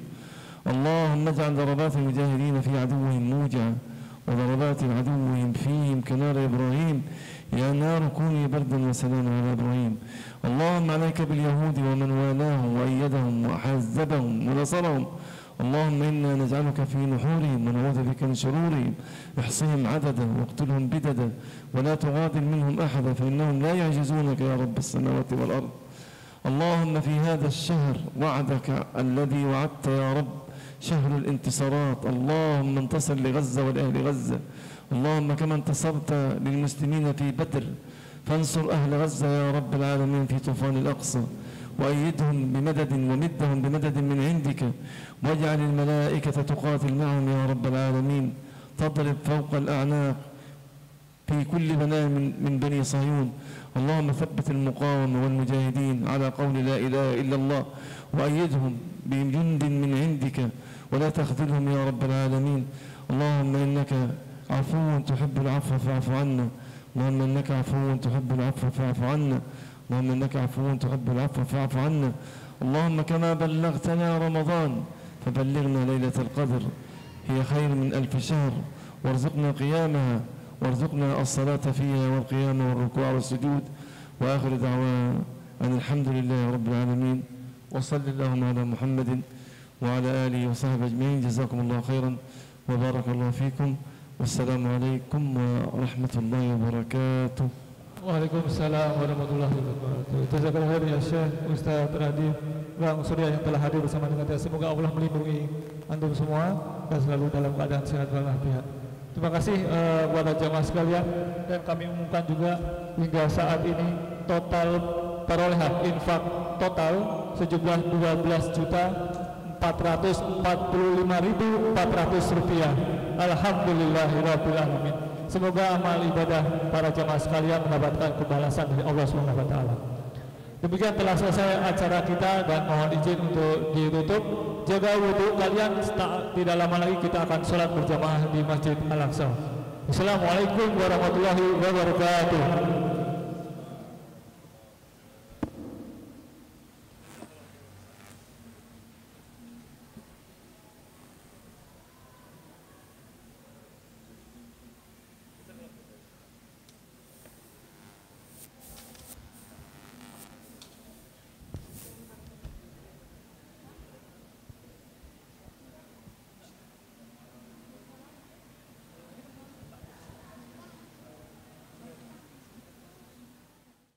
اللهم اجعل ضربات المجاهدين في عدوهم موجعة وضربات عدوهم فيهم كنار إبراهيم، يا نار كوني بردا وسلاما على إبراهيم. اللهم عليك باليهود ومن والاهم وأيدهم وحزبهم ونصرهم. اللهم إنا نجعلك في نحورهم ونعوذ بك من شرورهم، احصهم عددا واقتلهم بددا ولا تغادر منهم أحدا فإنهم لا يعجزونك يا رب السماوات والأرض. اللهم في هذا الشهر وعدك الذي وعدت يا رب، شهر الانتصارات، اللهم انتصر لغزة ولأهل غزة. اللهم كما انتصرت للمسلمين في بدر فانصر أهل غزة يا رب العالمين في طوفان الأقصى، وأيدهم بمدد ومدهم بمدد من عندك، واجعل الملائكة تقاتل معهم يا رب العالمين، تضرب فوق الأعناق في كل بناء من بني صهيون. اللهم ثبت المقاومة والمجاهدين على قول لا إله إلا الله، وأيدهم بجند من عندك ولا تخذلهم يا رب العالمين. اللهم إنك عفو تحب العفو فاعف عنا، اللهم إنك عفو تحب العفو فاعف عنا، اللهم إنك عفو تحب العفو فاعف عنا. اللهم كما بلغتنا رمضان فبلغنا ليلة القدر، هي خير من 1000 شهر، وارزقنا قيامها، وارزقنا الصلاة فيها والقيام والركوع والسجود. وآخر دعوانا أن الحمد لله رب العالمين، وصل اللهم على محمد وعلى آله وصحبه أجمعين. جزاكم الله خيرا وبارك الله فيكم، والسلام عليكم ورحمة الله وبركاته. Waalaikumsalam warahmatullahi wabarakatuh. Jazakallahu khairan ya Syekh Ustaz Radif Bang Surya yang telah hadir bersama dengan kita. Semoga Allah melindungi antum semua dan selalu dalam keadaan sehat walafiat. Terima kasih kepada jamaah sekalian, dan kami umumkan juga hingga saat ini total perolehan infak total sejumlah 12.445.400 rupiah. Alhamdulillahirabbil alamin. Semoga amal ibadah para jamaah sekalian mendapatkan pembalasan dari Allah Subhanahu wa taala. Demikian telah selesai acara kita, dan mohon izin untuk ditutup. Jaga wudhu kalian, tidak lama lagi kita akan sholat berjamaah di Masjid Al-Aqsa. Assalamualaikum warahmatullahi wabarakatuh.